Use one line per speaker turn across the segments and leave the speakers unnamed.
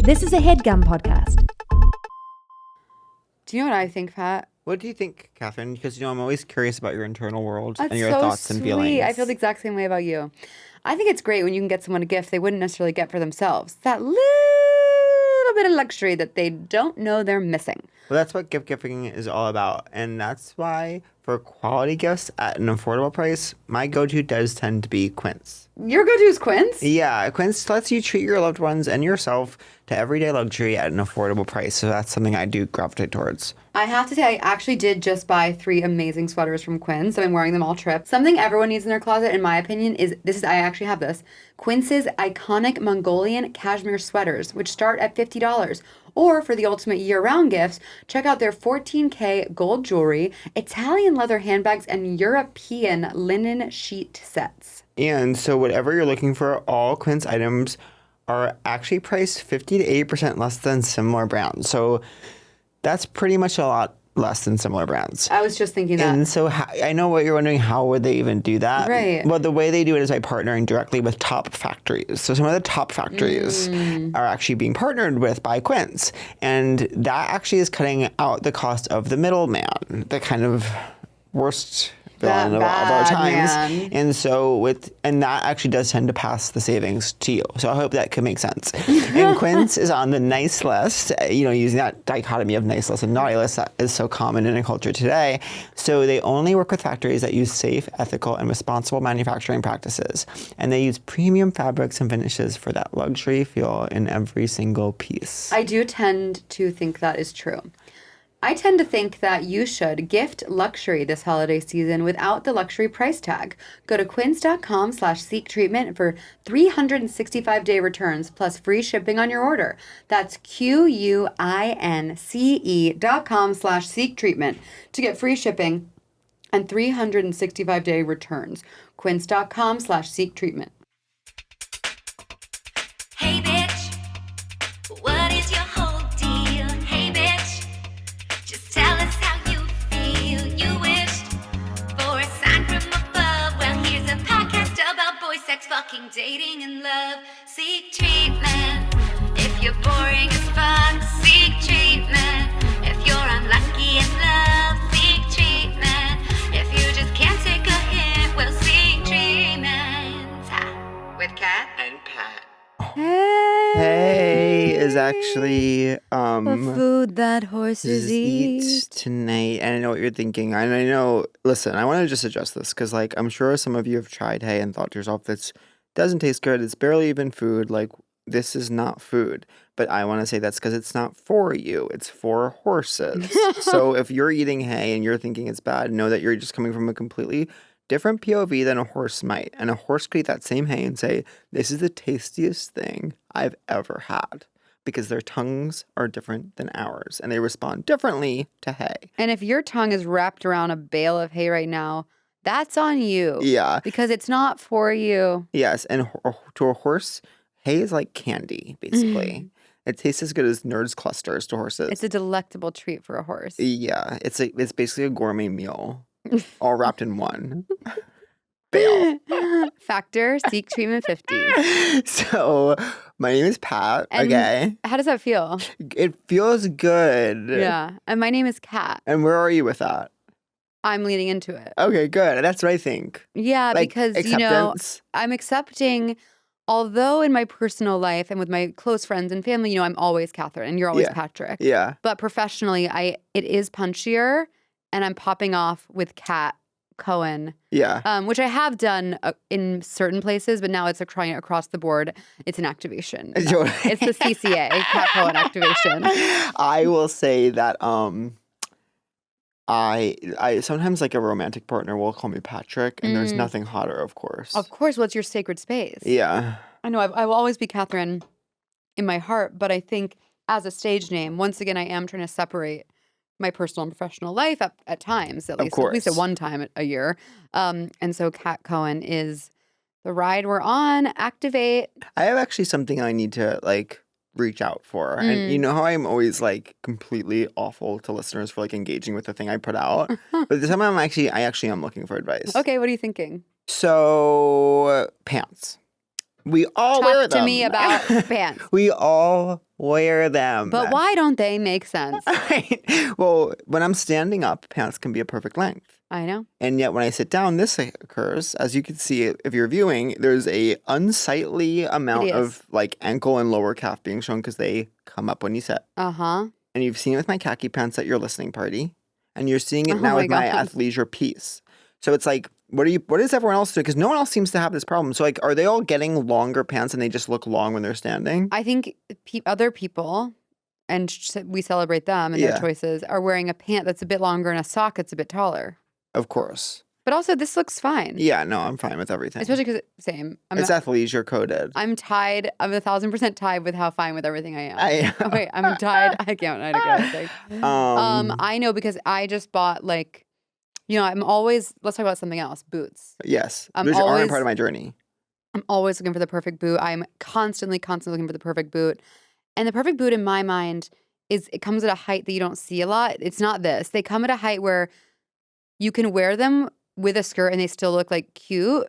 This is a Headgum podcast.
Do you know what I think, Pat?
What do you think, Catherine? Because, I'm always curious about your internal world
That's
and your
so
thoughts and feelings.
I feel the exact same way about you. I think it's great when you can get someone a gift they wouldn't necessarily get for themselves. That little bit of luxury that they don't know they're missing.
Well, that's what gift giving is all about. And that's why, for quality gifts at an affordable price, my go-to does tend to be Quince.
Your go-to is Quince?
Yeah, Quince lets you treat your loved ones and yourself to everyday luxury at an affordable price. So that's something I do gravitate towards.
I have to say, I actually did just buy 3 amazing sweaters from Quince. I've been wearing them all trip. Something everyone needs in their closet, in my opinion, I actually have this. Quince's iconic Mongolian cashmere sweaters, which start at $50. Or for the ultimate year-round gifts, check out their 14K gold jewelry, Italian leather handbags, and European linen sheet sets.
And so whatever you're looking for, all Quince items are actually priced 50 to 80% less than similar brands. So that's pretty much a lot less than similar brands.
I was just thinking that.
And so I know what you're wondering, how would they even do that?
Right.
Well, the way they do it is by partnering directly with top factories. So some of the top factories are actually being partnered with by Quince. And that actually is cutting out the cost of the middleman, the kind of worst villain of our times.
Man.
And that actually does tend to pass the savings to you. So I hope that could make sense. And Quince is on the nice list, using that dichotomy of nice list and naughty list that is so common in a culture today. So they only work with factories that use safe, ethical, and responsible manufacturing practices. And they use premium fabrics and finishes for that luxury feel in every single piece.
I do tend to think that is true. I tend to think that you should gift luxury this holiday season without the luxury price tag. Go to quince.com/seek treatment for 365-day returns plus free shipping on your order. That's QUINCE.com/seek treatment to get free shipping and 365-day returns. Quince.com/seek treatment.
Hey bitch, what is your whole deal? Hey bitch, just tell us how you feel. You wished for a sign from above. Well, here's a podcast about boy sex, fucking, dating, and love. Seek treatment if you're boring as fuck. Seek treatment if you're unlucky in love. Seek treatment if you just can't take a hint. Well, seek treatment with Kat and Pat.
Hey is actually
The food that horses eat.
tonight. And I know what you're thinking. And I know, listen, I want to just address this because, I'm sure some of you have tried hay and thought to yourself, this doesn't taste good. It's barely even food. This is not food. But I want to say that's because it's not for you. It's for horses. So if you're eating hay and you're thinking it's bad, know that you're just coming from a completely different POV than a horse might. And a horse could eat that same hay and say, this is the tastiest thing I've ever had. Because their tongues are different than ours. And they respond differently to hay.
And if your tongue is wrapped around a bale of hay right now, that's on you.
Yeah.
Because it's not for you.
Yes. And to a horse, hay is like candy, basically. It tastes as good as Nerds clusters to horses.
It's a delectable treat for a horse.
Yeah. It's basically a gourmet meal. All wrapped in one. Bail.
Factor, seek treatment 50.
So, my name is Pat.
And
okay.
How does that feel?
It feels good.
Yeah. And my name is Kat.
And where are you with that?
I'm leaning into it.
Okay, good. That's what I think.
Yeah, because,
acceptance.
I'm accepting, although in my personal life and with my close friends and family, I'm always Catherine and you're always Patrick.
Yeah.
But professionally, it is punchier and I'm popping off with Kat Cohen.
Yeah.
Which I have done in certain places, but now it's trying across the board. It's an activation. It's the CCA, Kat Cohen activation.
I will say that I sometimes a romantic partner will call me Patrick, and there's nothing hotter, of course.
Of course, what's your sacred space?
Yeah.
I know I will always be Catherine in my heart, but I think as a stage name, once again, I am trying to separate my personal and professional life at times, at least at one time a year. And so Kat Cohen is the ride we're on. Activate. I
have actually something I need to reach out for. And you know how I'm always completely awful to listeners for engaging with the thing I put out? But this time I actually am looking for advice.
Okay, what are you thinking?
So, pants. We all wear them.
Talk to me about pants.
We all wear them.
But why don't they make sense?
Well, when I'm standing up, pants can be a perfect length.
I know.
And yet when I sit down, this occurs. As you can see, if you're viewing, there's a unsightly amount of like ankle and lower calf being shown because they come up when you sit.
Uh-huh.
And you've seen it with my khaki pants at your listening party. And you're seeing it now with my athleisure piece. So it's like, what is everyone else doing? Because no one else seems to have this problem. So like, are they all getting longer pants and they just look long when they're standing?
I think other people, and we celebrate them and their choices, are wearing a pant that's a bit longer and a sock that's a bit taller.
Of course.
But also, this looks fine.
Yeah, no, I'm fine with everything.
Especially because, same.
It's athleisure coded.
I'm tied. I'm 1,000% tied with how fine with everything I am. Wait, I'm tied. I can't again. I know because I just bought like, I'm always, let's talk about something else, boots.
Yes. Boots are part of my journey.
I'm always looking for the perfect boot. I'm constantly looking for the perfect boot. And the perfect boot in my mind it comes at a height that you don't see a lot. It's not this. They come at a height where you can wear them with a skirt and they still look like cute,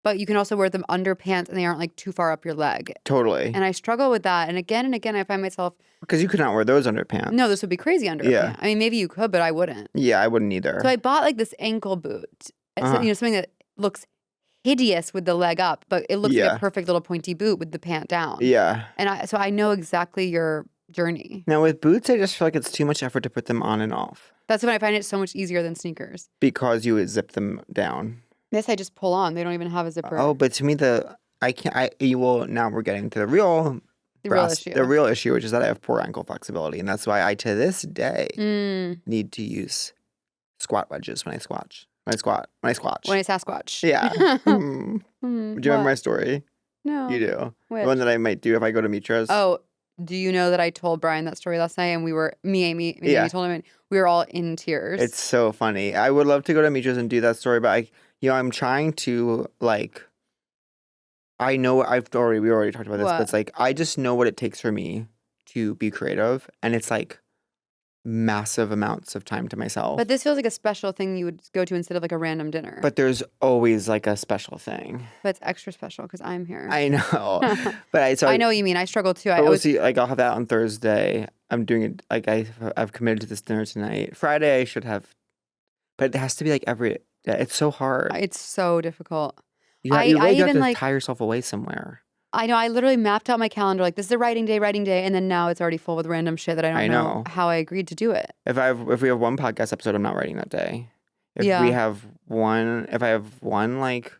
but you can also wear them under pants and they aren't like too far up your leg.
Totally.
And I struggle with that. And again, I find myself...
Because you could not wear those under pants.
No, this would be crazy under pants. I mean, maybe you could, but I wouldn't.
Yeah, I wouldn't either.
So I bought like this ankle boot. Something that looks hideous with the leg up, but it looks like a perfect little pointy boot with the pant down.
Yeah.
And so I know exactly your journey.
Now with boots, I just feel like it's too much effort to put them on and off.
That's when I find it so much easier than sneakers.
Because you would zip them down.
This I just pull on. They don't even have a zipper.
Oh, but to me, now we're getting to the real issue, which is that I have poor ankle flexibility. And that's why I, to this day, need to use squat wedges when I squatch. When I Sasquatch. Yeah. Do you remember my story?
No.
You do?
Which?
The one that I might do if I go to Mitra's?
Oh, do you know that I told Brian that story last night and Amy told him and we were all in tears.
It's so funny. I would love to go to Mitra's and do that story, but I'm trying to like, I know we already talked about this, but it's like, I just know what it takes for me to be creative. And it's like massive amounts of time to myself.
But this feels like a special thing you would go to instead of like a random dinner.
But there's always like a special thing.
But it's extra special because I'm here.
I know. But I know
what you mean. I struggle too.
I'll have that on Thursday. I'm doing it, like I've committed to this dinner tonight. Friday I should have, but it has to be like every day. It's so hard.
It's so difficult.
You really have to tie yourself away somewhere.
I know. I literally mapped out my calendar like this is a writing day, and then now it's already full with random shit that I don't know how I agreed to do it.
If we have one podcast episode, I'm not writing that day. If I have one like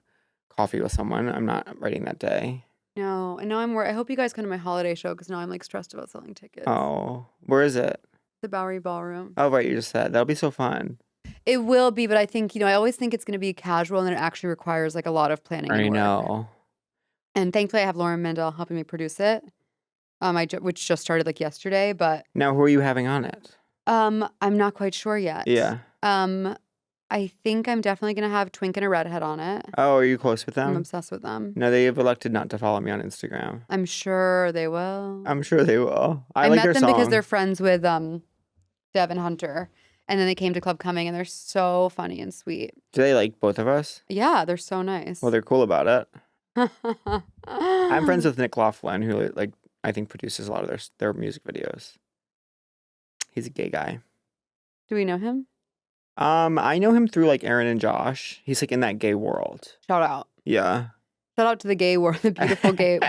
coffee with someone, I'm not writing that day.
No, and now I'm worried. I hope you guys come to my holiday show because now I'm like stressed about selling tickets.
Oh, where is it?
The Bowery Ballroom.
Oh, right, you just said that'll be so fun.
It will be, but I think I always think it's going to be casual, and then it actually requires like a lot of planning.
I know.
And thankfully, I have Lauren Mendel helping me produce it, which just started like yesterday. But
now, who are you having on it?
I'm not quite sure yet.
Yeah.
I think I'm definitely gonna have Twink and a Redhead on it.
Oh, are you close with them?
I'm obsessed with them.
No, they have elected not to follow me on Instagram.
I'm sure they will.
I'm sure they will. I
like
met
their
them
because they're friends with Devin Hunter, and then they came to Club Coming, and they're so funny and sweet.
Do they like both of us?
Yeah, they're so nice.
Well, they're cool about it. I'm friends with Nick Laughlin, who I think produces a lot of their music videos. He's a gay guy.
Do we know him?
I know him through like Aaron and Josh. He's like in that gay world.
Shout out.
Yeah.
Shout out to the gay world, the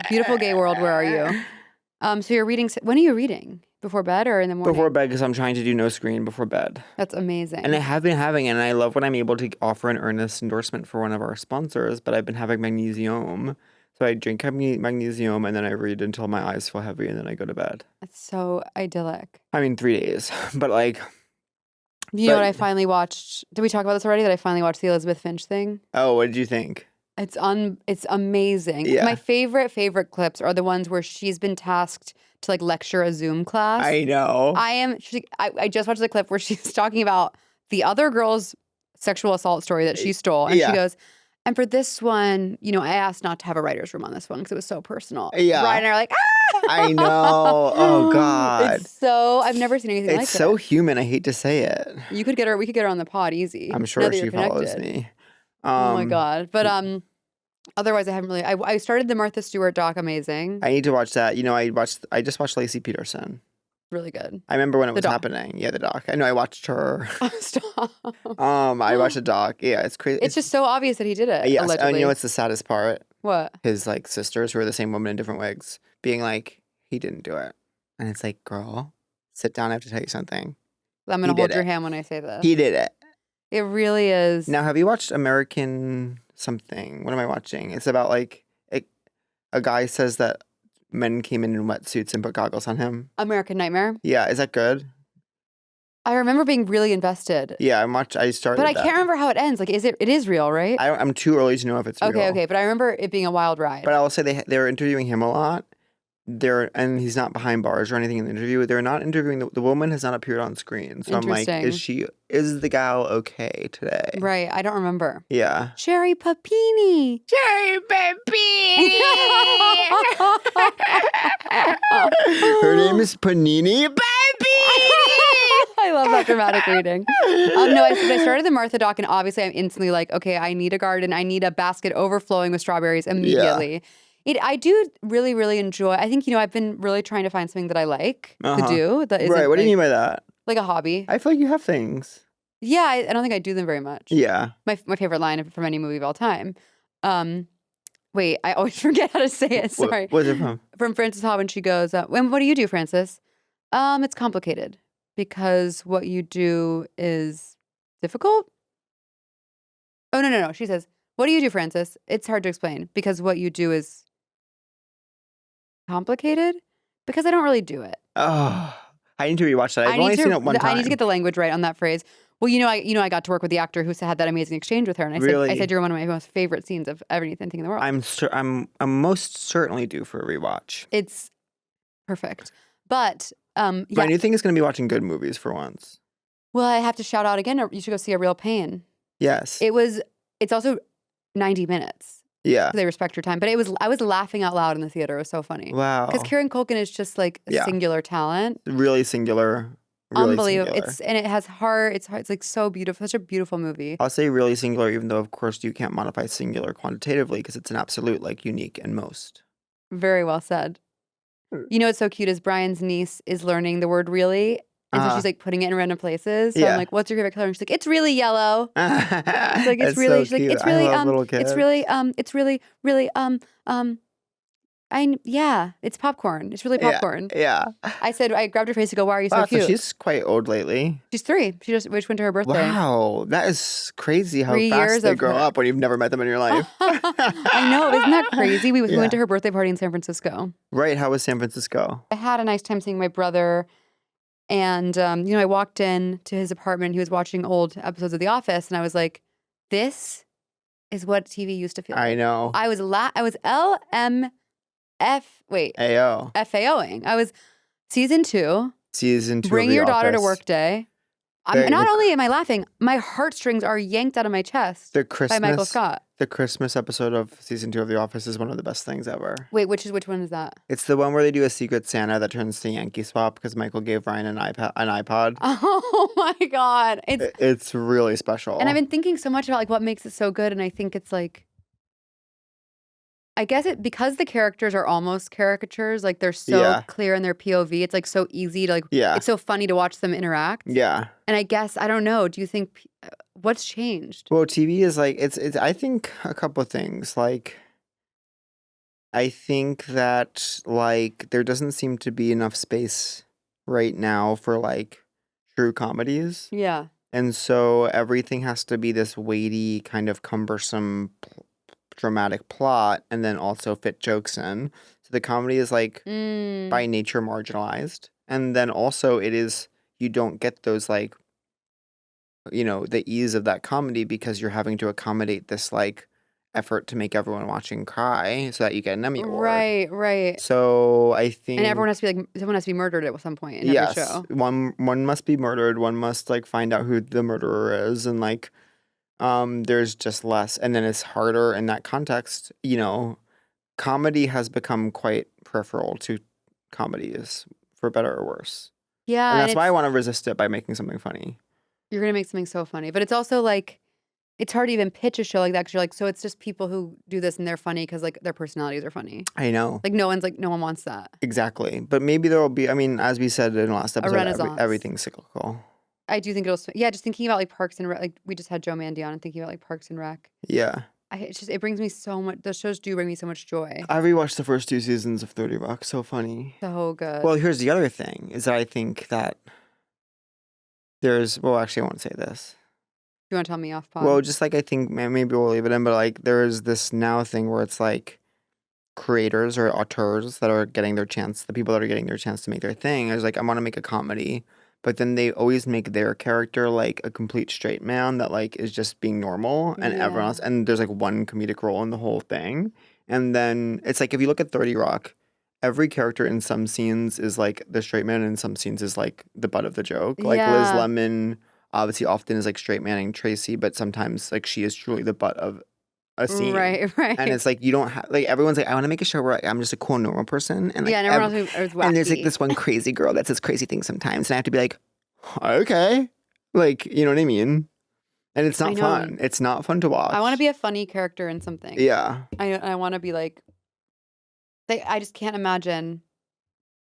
beautiful gay world. Where are you? So you're reading. When are you reading? Before bed or in the morning?
Before bed, because I'm trying to do no screen before bed.
That's amazing.
And I have been having, and I love when I'm able to offer an earnest endorsement for one of our sponsors, but I've been having magnesium. So I drink magnesium, and then I read until my eyes feel heavy, and then I go to bed.
It's so idyllic.
I mean, 3 days, but like...
You know what I finally watched? Did we talk about this already? That I finally watched the Elizabeth Finch thing?
Oh, what did you think?
It's amazing.
Yeah.
My favorite clips are the ones where she's been tasked to like lecture a Zoom class.
I know.
I just watched the clip where she's talking about the other girl's sexual assault story that she stole. And she goes, and for this one, I asked not to have a writer's room on this one because it was so personal.
Yeah.
Ryan and I are like,
I know. Oh, God.
I've never seen anything like it.
It's so human. I hate to say it.
We could get her on the pod easy.
I'm sure she follows me.
Oh my God. But Otherwise, I haven't really. I started the Martha Stewart doc, amazing,
I need to watch that. I just watched Lacey Peterson.
really good.
I remember when it
The
was
doc.
happening. Yeah, the doc. I know I watched her.
Stop.
I watched the doc. Yeah, it's crazy.
It's just so obvious that he did it.
yes. And
Allegedly.
you know what's the saddest part?
What?
His like sisters, who are the same woman in different wigs, being like, he didn't do it. And it's like, girl, sit down. I have to tell you something.
I'm
He
gonna hold
did
your
it.
hand when I say this.
He did it.
It really is.
Now, have you watched American something? What am I watching? It's about like a guy says that men came in wetsuits and put goggles on him.
American Nightmare.
Yeah, is that good?
I remember being really invested.
Yeah, I started
But I
that.
can't remember how it ends. Like, it is real, right?
I'm too early to know if it's real.
Okay. But I remember it being a wild ride.
But I will say they're interviewing him a lot. And he's not behind bars or anything in the interview. They're not interviewing the woman has not appeared on screen. So I'm like,
Interesting.
is the gal okay today?
Right. I don't remember.
Yeah.
Sherry Papini.
Cherry baby. Her name is Panini Baby.
I love that dramatic reading. No, I started the Martha doc, and obviously I'm instantly like, okay, I need a garden. I need a basket overflowing with strawberries immediately. I do really, really enjoy. I think, I've been really trying to find something that I like to do. That isn't
Right. What do you
like-
mean by that?
Like a hobby.
I feel like you have things.
Yeah, I don't think I do them very much.
Yeah.
My favorite line from any movie of all time. Wait, I always forget how to say it. Sorry.
What's it from?
From Frances Ha when she goes, what do you do, Frances? It's complicated because what you do is difficult. Oh, no. She says, what do you do, Frances? It's hard to explain because what you do is complicated because I don't really do it.
Oh, I need to rewatch that. I've only seen it one time.
I need to get the language right on that phrase. Well, I got to work with the actor who had that amazing exchange with her, and I
Really?
said you're one of my most favorite scenes of anything in the world.
I'm most certainly due for a rewatch.
It's perfect, but
My
yeah.
new thing is going to be watching good movies for once.
Well, I have to shout out again. You should go see A Real Pain.
Yes.
It's also 90 minutes.
Yeah.
They respect your time, but I was laughing out loud in the theater. It was so funny.
Wow.
Because Kieran Culkin is just like a
Yeah.
singular talent.
Really singular. Really
Unbelievable.
singular.
It has heart. It's like so beautiful. Such a beautiful movie.
I'll say really singular, even though of course you can't modify singular quantitatively because it's an absolute, like unique and most.
Very well said. You know what's so cute is Brian's niece is learning the word really. And so she's like putting it in random places. So
Yeah.
I'm like, what's your favorite color? And she's like, it's really yellow. It's like,
That's
she's
so
like,
cute.
it's really,
I love little
it's
kids.
really, it's popcorn. It's really popcorn.
Yeah.
I said, I grabbed her face to go, why are you so
Wow,
cute?
so she's quite old lately.
She's 3. She just went to her birthday.
Wow, that is crazy how
3 years
fast they
of
grow
her-
up when you've never met them in your life.
I know, isn't that crazy? We
Yeah.
went to her birthday party in San Francisco.
Right, how was San Francisco?
I had a nice time seeing my brother. And, I walked in to his apartment. He was watching old episodes of The Office. And I was like, this is what TV used to feel like.
I know.
I was FAOing. I was season 2.
Season 2
Bring
of The
your daughter to
Office.
work day.
The-
Not
the-
only am I laughing, my heartstrings are yanked out of my chest
The
by Michael
Christmas,
Scott.
the Christmas episode of season 2 of The Office is one of the best things ever.
Wait, which one is that?
It's the one where they do a secret Santa that turns to Yankee Swap because Michael gave Ryan an iPod.
Oh my God.
It's really special.
And I've been thinking so much about like what makes it so good. And I think it's like, I guess because the characters are almost caricatures, like they're so
Yeah.
clear in their POV. It's like so easy to like,
Yeah.
it's so funny to watch them interact.
Yeah.
And I guess, I don't know, do you think, what's changed?
Well, TV is like it's I think a couple of things. Like I think that like there doesn't seem to be enough space right now for like true comedies.
Yeah.
And so everything has to be this weighty kind of cumbersome dramatic plot and then also fit jokes in. So the comedy is like by nature marginalized. And then also you don't get those like the ease of that comedy because you're having to accommodate this like effort to make everyone watching cry so that you get an Emmy award.
Right.
So I think
And someone has to be murdered at some point in every show.
one must be murdered. One must like find out who the murderer is, and like there's just less, and then it's harder in that context. Comedy has become quite peripheral to comedies, for better or worse.
Yeah.
And that's why I want to resist it by making something funny.
You're going to make something so funny. But it's also like, it's hard to even pitch a show like that because you're like, so it's just people who do this and they're funny because like their personalities are funny.
I know.
Like no one wants that.
Exactly. But maybe there will be, I mean, as we said in the last episode,
renaissance.
Everything's cyclical.
I do think just thinking about like Parks and Rec, like we just had Joe Mandy on and thinking about like Parks and Rec.
Yeah.
It brings me so much, those shows do bring me so much joy.
I rewatched the first 2 seasons of 30 Rock. So funny.
So good.
Well, here's the other thing is that I think that actually I won't say this.
You want to tell me off pod?
Well, just like I think maybe we'll leave it in, but like there is this now thing where it's like creators or auteurs that are getting their chance, the people that are getting their chance to make their thing is like, I want to make a comedy, but then they always make their character like a complete straight man that like is just being normal and everyone else, and there's like one comedic role in the whole thing. And then it's like, if you look at 30 Rock, every character in some scenes is like the straight man and in some scenes is like the butt of the joke. Like Liz Lemon obviously often is like straight manning Tracy, but sometimes like she is truly the butt of a scene.
Right.
And it's like, you don't have, like, everyone's like, I want to make a show where I'm just a cool, normal person. And like,
and everyone else is wacky.
And there's like this one crazy girl that says crazy things sometimes. And I have to be like, okay. Like, you know what I mean? And it's not fun. It's not fun to watch.
I want to be a funny character in something.
Yeah.
I want to be like, I just can't imagine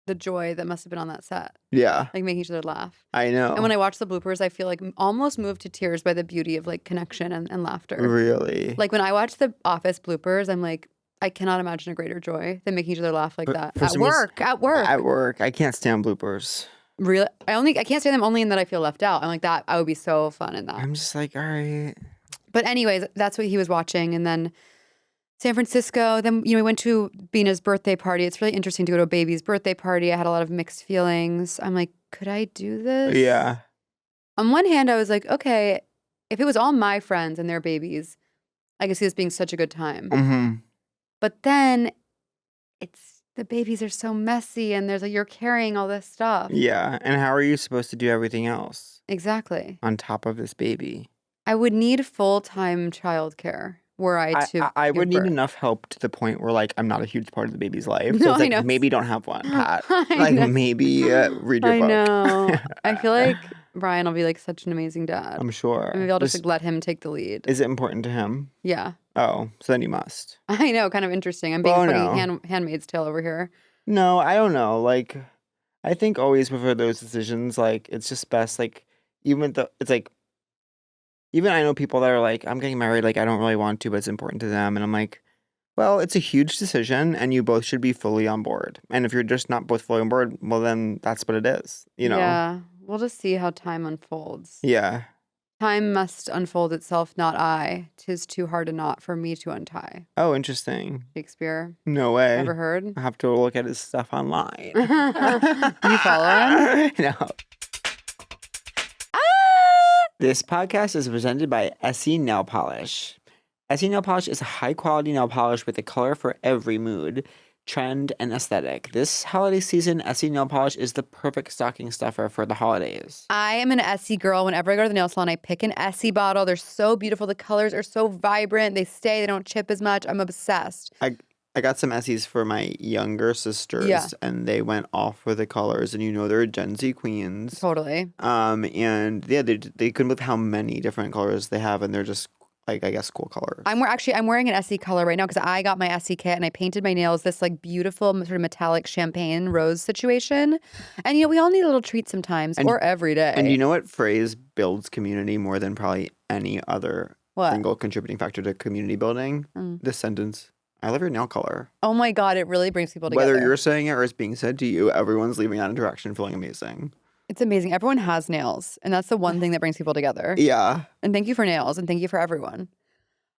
the joy that must have been on that set.
Yeah.
Like making each other laugh.
I know.
And when I watch the bloopers, I feel like almost moved to tears by the beauty of like connection and laughter.
Really?
Like when I watch the Office bloopers, I'm like, I cannot imagine a greater joy than making each other laugh like that. At work.
At work. I can't stand bloopers.
Really? I can't stand them only in that I feel left out. I'm like, that I would be so fun in that.
I'm just like, all right.
But anyways, that's what he was watching. And then San Francisco, then, we went to Bina's birthday party. It's really interesting to go to a baby's birthday party. I had a lot of mixed feelings. I'm like, could I do this?
Yeah.
On one hand, I was like, okay, if it was all my friends and their babies, I could see this being such a good time.
Mm-hmm.
But then the babies are so messy and there's like, you're carrying all this stuff.
Yeah. And how are you supposed to do everything else?
Exactly.
On top of this baby?
I would need full-time childcare. Were I
would need enough help to the point where like I'm not a huge part of the baby's life. So
No,
it's like,
I know.
maybe don't have one, Pat. Like maybe read your book.
I know. I feel like Brian will be like such an amazing dad.
I'm sure.
Maybe I'll just like, let him take the lead.
Is it important to him?
Yeah.
Oh, so then you must.
I know, kind of interesting. I'm being Handmaid's Tale over here.
No, I don't know. Like, I think always before those decisions, like it's just best. Like, even though it's like. Even I know people that are like, I'm getting married, like, I don't really want to, but it's important to them. And I'm like, well, it's a huge decision, and you both should be fully on board. And if you're just not both fully on board, well, then that's what it is, you know?
Yeah. We'll just see how time unfolds.
Yeah.
Time must unfold itself, not I. 'Tis too hard a knot for me to untie.
Oh, interesting.
Shakespeare.
No way.
Ever heard?
I have to look at his stuff online.
You follow him?
No. This podcast is presented by Essie Nail Polish. Essie Nail Polish is a high-quality nail polish with a color for every mood, trend, and aesthetic. This holiday season, Essie Nail Polish is the perfect stocking stuffer for the holidays.
I am an Essie girl. Whenever I go to the nail salon, I pick an Essie bottle. They're so beautiful. The colors are so vibrant. They stay. They don't chip as much. I'm obsessed.
I got some Essies for my younger sisters, and they went off for the colors, and they're Gen Z queens.
Totally.
And yeah, they couldn't believe how many different colors they have, and they're just like, I guess, cool colors.
I'm wearing an Essie color right now because I got my Essie kit and I painted my nails this like beautiful sort of metallic champagne rose situation. And we all need a little treat sometimes or every day.
And you know what phrase builds community more than probably any other single contributing factor to community building? This sentence. I love your nail color.
Oh my God, it really brings people together.
Whether you're saying it or it's being said to you, everyone's leaving that interaction feeling amazing.
It's amazing. Everyone has nails, and that's the one thing that brings people together.
Yeah.
And thank you for nails, and thank you for everyone.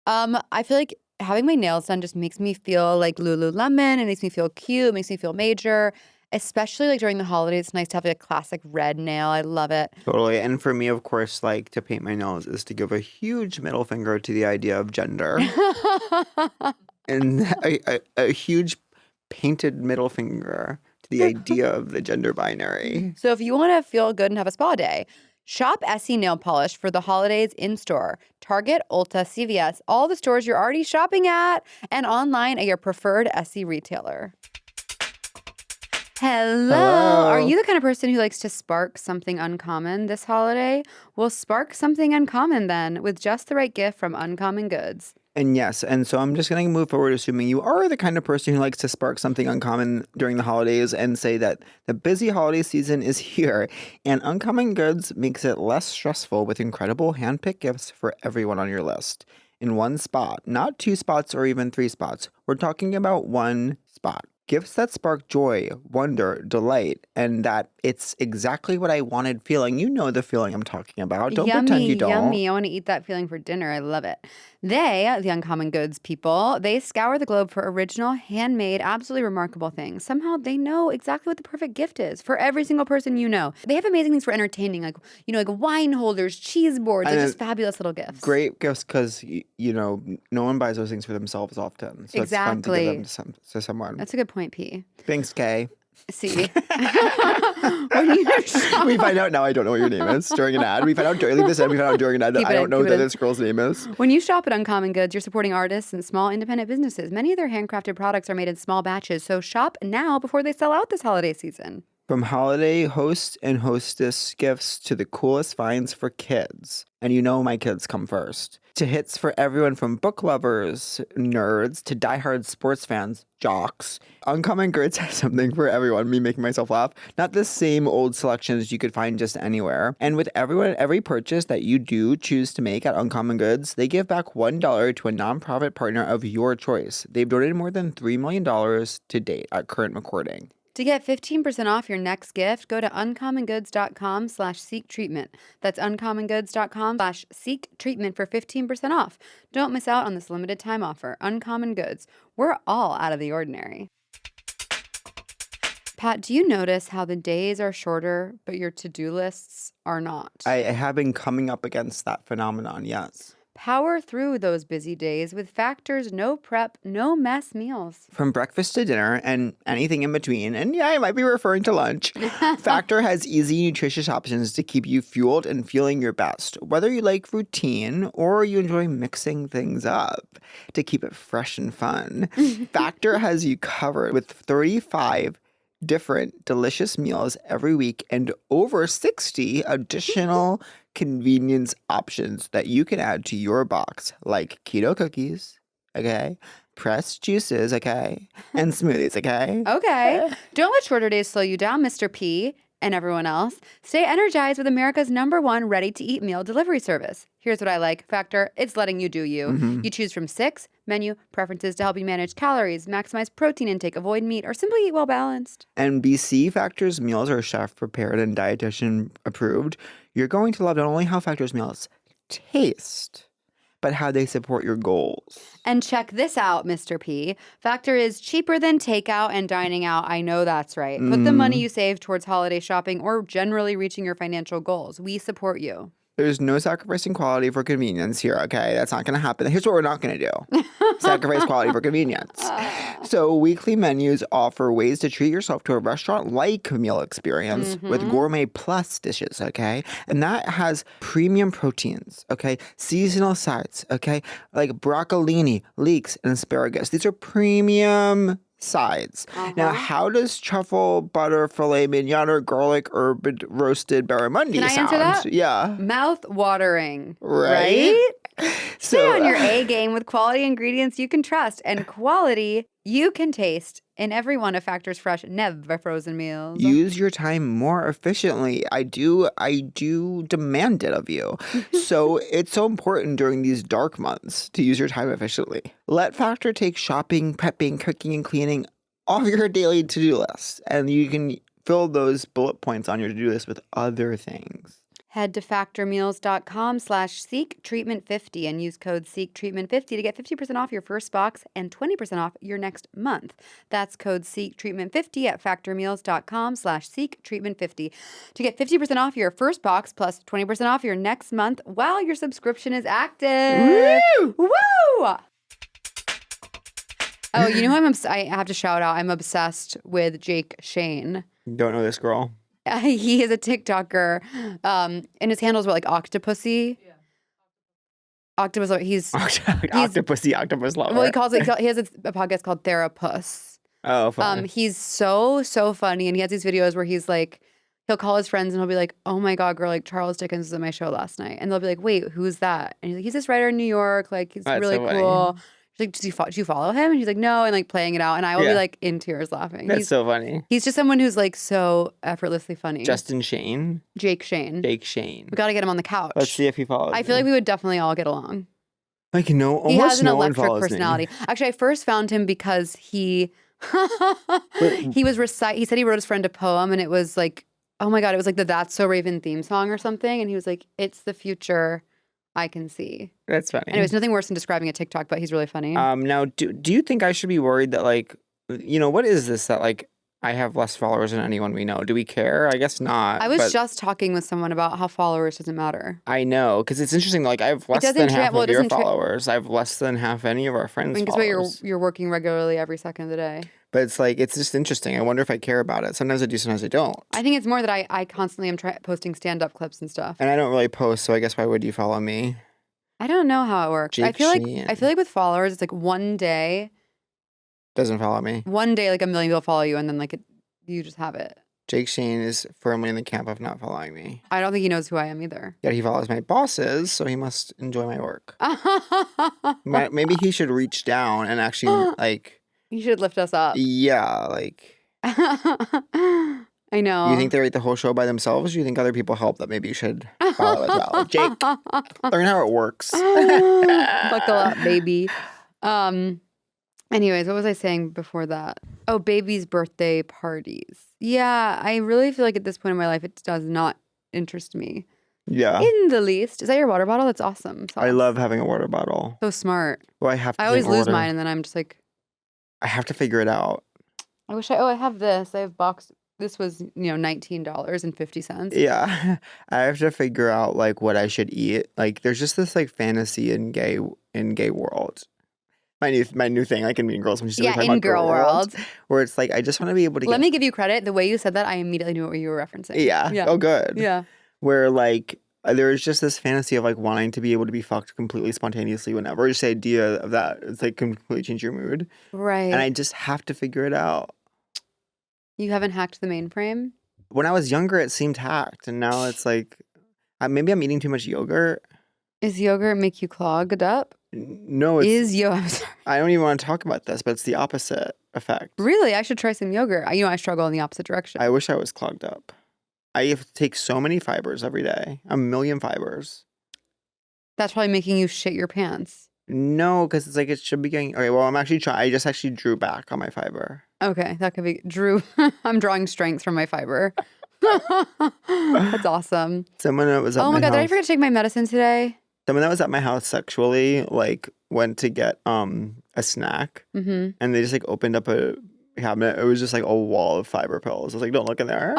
I feel like having my nails done just makes me feel like Lululemon. It makes me feel cute. It makes me feel major. Especially like during the holidays, it's nice to have like a classic red nail. I love it.
Totally. And for me, of course, like to paint my nails is to give a huge middle finger to the idea of gender. And a huge painted middle finger to the idea of the gender binary.
So if you want to feel good and have a spa day, shop Essie Nail Polish for the holidays in-store. Target, Ulta, CVS, all the stores you're already shopping at, and online at your preferred Essie retailer. Hello. Are you the kind of person who likes to spark something uncommon this holiday? Well, spark something uncommon then with just the right gift from Uncommon Goods.
And yes, and so I'm just going to move forward assuming you are the kind of person who likes to spark something uncommon during the holidays and say that the busy holiday season is here. And Uncommon Goods makes it less stressful with incredible hand-picked gifts for everyone on your list. In one spot, not 2 spots or even 3 spots. We're talking about one spot. Gifts that spark joy, wonder, delight, and that it's exactly what I wanted feeling. You know the feeling I'm talking about. Don't pretend you don't.
Yummy. I want to eat that feeling for dinner. I love it. They, the Uncommon Goods people, they scour the globe for original, handmade, absolutely remarkable things. Somehow they know exactly what the perfect gift is for every single person you know. They have amazing things for entertaining, like wine holders, cheese boards, like just fabulous little gifts.
Great gifts because, no one buys those things for themselves often. So it's fun to give them to someone.
That's a good point, P.
Thanks, Kay.
See.
We find out now I don't know what your name is during an ad. We find out during an ad that I don't know who this girl's name is.
When you shop at Uncommon Goods, you're supporting artists and small independent businesses. Many of their handcrafted products are made in small batches, so shop now before they sell out this holiday season.
From holiday host and hostess gifts to the coolest finds for kids, and my kids come first, to hits for everyone from book lovers, nerds, to diehard sports fans, jocks, Uncommon Goods has something for everyone, me making myself laugh. Not the same old selections you could find just anywhere. And with every purchase that you do choose to make at Uncommon Goods, they give back $1 to a nonprofit partner of your choice. They've donated more than $3 million to date at current recording.
To get 15% off your next gift, go to uncommongoods.com/seektreatment. That's uncommongoods.com/seektreatment for 15% off. Don't miss out on this limited time offer. Uncommon Goods. We're all out of the ordinary. Pat, do you notice how the days are shorter, but your to-do lists are not?
I have been coming up against that phenomenon, yes.
Power through those busy days with Factor's no prep, no mess meals.
From breakfast to dinner and anything in between, and yeah, I might be referring to lunch, Factor has easy, nutritious options to keep you fueled and feeling your best. Whether you like routine or you enjoy mixing things up to keep it fresh and fun, Factor has you covered with 35 different delicious meals every week and over 60 additional convenience options that you can add to your box, like keto cookies, okay, pressed juices, okay, and smoothies, okay.
Okay. Don't let shorter days slow you down, Mr. P and everyone else. Stay energized with America's #1 ready-to-eat meal delivery service. Here's what I like. Factor, it's letting you do you.
Mm-hmm.
You choose from 6 menu preferences to help you manage calories, maximize protein intake, avoid meat, or simply eat well balanced.
And BC Factor's meals are chef prepared and dietitian approved. You're going to love not only how Factor's meals taste, but how they support your goals.
And check this out, Mr. P. Factor is cheaper than takeout and dining out. I know that's right. Put the money you save towards holiday shopping or generally reaching your financial goals. We support you.
There's no sacrificing quality for convenience here, okay? That's not going to happen. Here's what we're not going to do. Sacrifice quality for convenience. So weekly menus offer ways to treat yourself to a restaurant-like meal experience with gourmet plus dishes, okay? And that has premium proteins, okay? Seasonal sides, okay? Like broccolini, leeks, and asparagus. These are premium sides. Now, how does truffle, butter, filet mignon, or garlic herb roasted barramundi sound?
Can I answer that?
Yeah.
Mouth watering.
Right?
Stay on your A game with quality ingredients you can trust and quality you can taste in every one of Factor's fresh, never frozen meals.
Use your time more efficiently. I do demand it of you. So it's so important during these dark months to use your time efficiently. Let Factor take shopping, prepping, cooking, and cleaning off your daily to-do list. And you can fill those bullet points on your to-do list with other things.
Head to factormeals.com/seektreatment50 and use code SEEKTREATMENT50 to get 50% off your first box and 20% off your next month. That's code SEEKTREATMENT50 at factormeals.com/seektreatment50 to get 50% off your first box plus 20% off your next month while your subscription is active.
Woo!
Woo! Oh, you know who I have to shout out. I'm obsessed with Jake Shane.
Don't know this girl.
He is a TikToker, and his handle is what, like Octopussy? Yeah. Octopus. He's
Octopus lover.
Well, he has a podcast called Therapus.
Oh, fun.
He's so funny, and he has these videos where he's like, he'll call his friends and he'll be like, "Oh my God, girl, like Charles Dickens was at my show last night," and they'll be like, "Wait, who's that?" And he's like, "He's this writer in New York, like he's
That's
really
so funny.
cool." She's like, "Do you follow him?" And he's like, "No," and like playing it out, and I will be
Yeah.
like in tears laughing.
That's so funny.
He's just someone who's like so effortlessly funny.
Justin Shane.
Jake Shane.
Shane.
We got to get him on the couch.
Let's see if he follows.
I feel like we would definitely all get along.
Like
He
almost
has an
no one
electric
follows me.
personality. Actually, I first found him because he he said he wrote his friend a poem, and it was like, oh my God, it was like the That's So Raven theme song or something. And he was like, "It's the future I can see."
That's funny.
Anyways, nothing worse than describing a TikTok, but he's really funny.
Now, do you think I should be worried that like, what is this that like I have less followers than anyone we know? Do we care? I guess not.
I was
but
just talking with someone about how followers doesn't matter.
I know, because it's interesting. Like I have less
doesn't
than half
well,
of
it
your
doesn't
followers. I have less than half any of our
I
friends'
mean, because
followers.
you're working regularly every second of the day.
But it's like it's just interesting. I wonder if I care about it. Sometimes I do, sometimes I don't.
I think it's more that I constantly am posting stand-up clips and stuff.
And I don't really post, so I guess why would you follow me?
I don't know how it works.
Jake
I feel
Sheehan.
like with followers, it's like one day
Doesn't follow me.
like 1 million people follow you, and then like you just have it.
Jake Shane is firmly in the camp of not following me.
I don't think he knows who I am either.
Yet he follows my bosses, so he must enjoy my work. Maybe he should reach down and actually like,
You should lift us up.
yeah, like.
I know.
You think they write the whole show by themselves? Or you think other people help that maybe you should follow as well? Like, Jake, learn how it works.
Buckle up, baby. Anyways, what was I saying before that? Oh, baby's birthday parties. Yeah, I really feel like at this point in my life, it does not interest me
Yeah.
in the least. Is that your water bottle? That's awesome.
I love having a water bottle.
So smart.
Well, I have to
I always lose
order.
mine, and then I'm just like,
I have to figure it out.
I wish I have this. I have box. This was, $19.50.
Yeah. I have to figure out like what I should eat. Like there's just this like fantasy in gay world. My new thing, like in Mean Girls, when she's talking
in
about
girl world.
where it's like I just want to be able to
Let me give you credit. The way you said that, I immediately knew what you were referencing.
Yeah. Oh, good.
Yeah.
Where like there is just this fantasy of like wanting to be able to be fucked completely spontaneously whenever. Just the idea of that, it's like completely change your mood.
Right.
And I just have to figure it out.
You haven't hacked the mainframe?
When I was younger, it seemed hacked, and now it's like maybe I'm eating too much yogurt.
Is yogurt make you clogged up?
No, it's.
I'm sorry.
I don't even want to talk about this, but it's the opposite effect.
Really? I should try some yogurt. I struggle in the opposite direction.
I wish I was clogged up. I have to take so many fibers every day. 1 million fibers.
That's probably making you shit your pants.
No, because it's like it should be getting. Okay, well, I'm actually trying. I just actually drew back on my fiber.
Okay, that could be Drew. I'm drawing strength from my fiber. That's awesome.
Someone that was at
Oh my God,
house,
did I forget to take my medicine today?
Someone that was at my house sexually like went to get a snack,
Mm-hmm.
and they just like opened up a cabinet. It was just like a wall of fiber pills. I was like, don't look in there.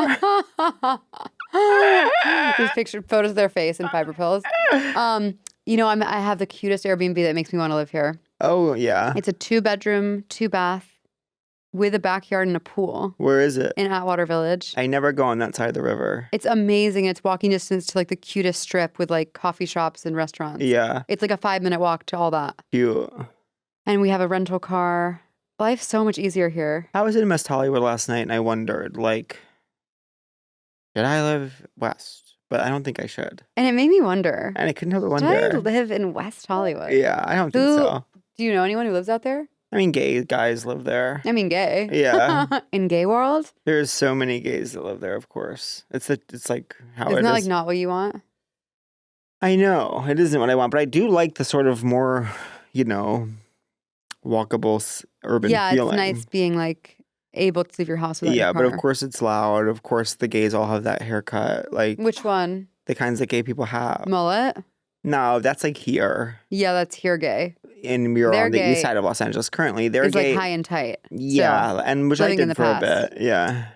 Just pictured photos of their face and fiber pills. I have the cutest Airbnb that makes me want to live here.
Oh yeah.
It's a 2-bedroom, 2-bath with a backyard and a pool
Where is it?
in Atwater Village.
I never go on that side of the river.
It's amazing. It's walking distance to like the cutest strip with like coffee shops and restaurants.
Yeah.
It's like a 5-minute walk to all that.
Cute.
And we have a rental car. Life's so much easier here.
I was in West Hollywood last night and I wondered, like, should I live west? But I don't think I should.
And it made me wonder.
And I couldn't help but
Should I
wonder.
live in West Hollywood?
Yeah, I don't think so.
Do you know anyone who lives out there?
I mean, gay guys live there.
I mean, gay.
Yeah.
In gay world?
There's so many gays that live there, of course. It's like how
Isn't
it
that
is.
like not what you want?
I know. It isn't what I want, but I do like the sort of more, walkable urban feeling.
It's nice being like able to leave your house without your
Yeah,
car.
but of course it's loud. Of course the gays all have that haircut. Like
Which one?
the kinds that gay people have.
Mullet?
No, that's like here.
Yeah, that's here gay.
And we're
They're
on the
gay.
east side of Los Angeles currently. They're
It's
gay.
like high and tight.
Yeah,
still.
and which I
living in
did
the
for a
past.
bit. Yeah.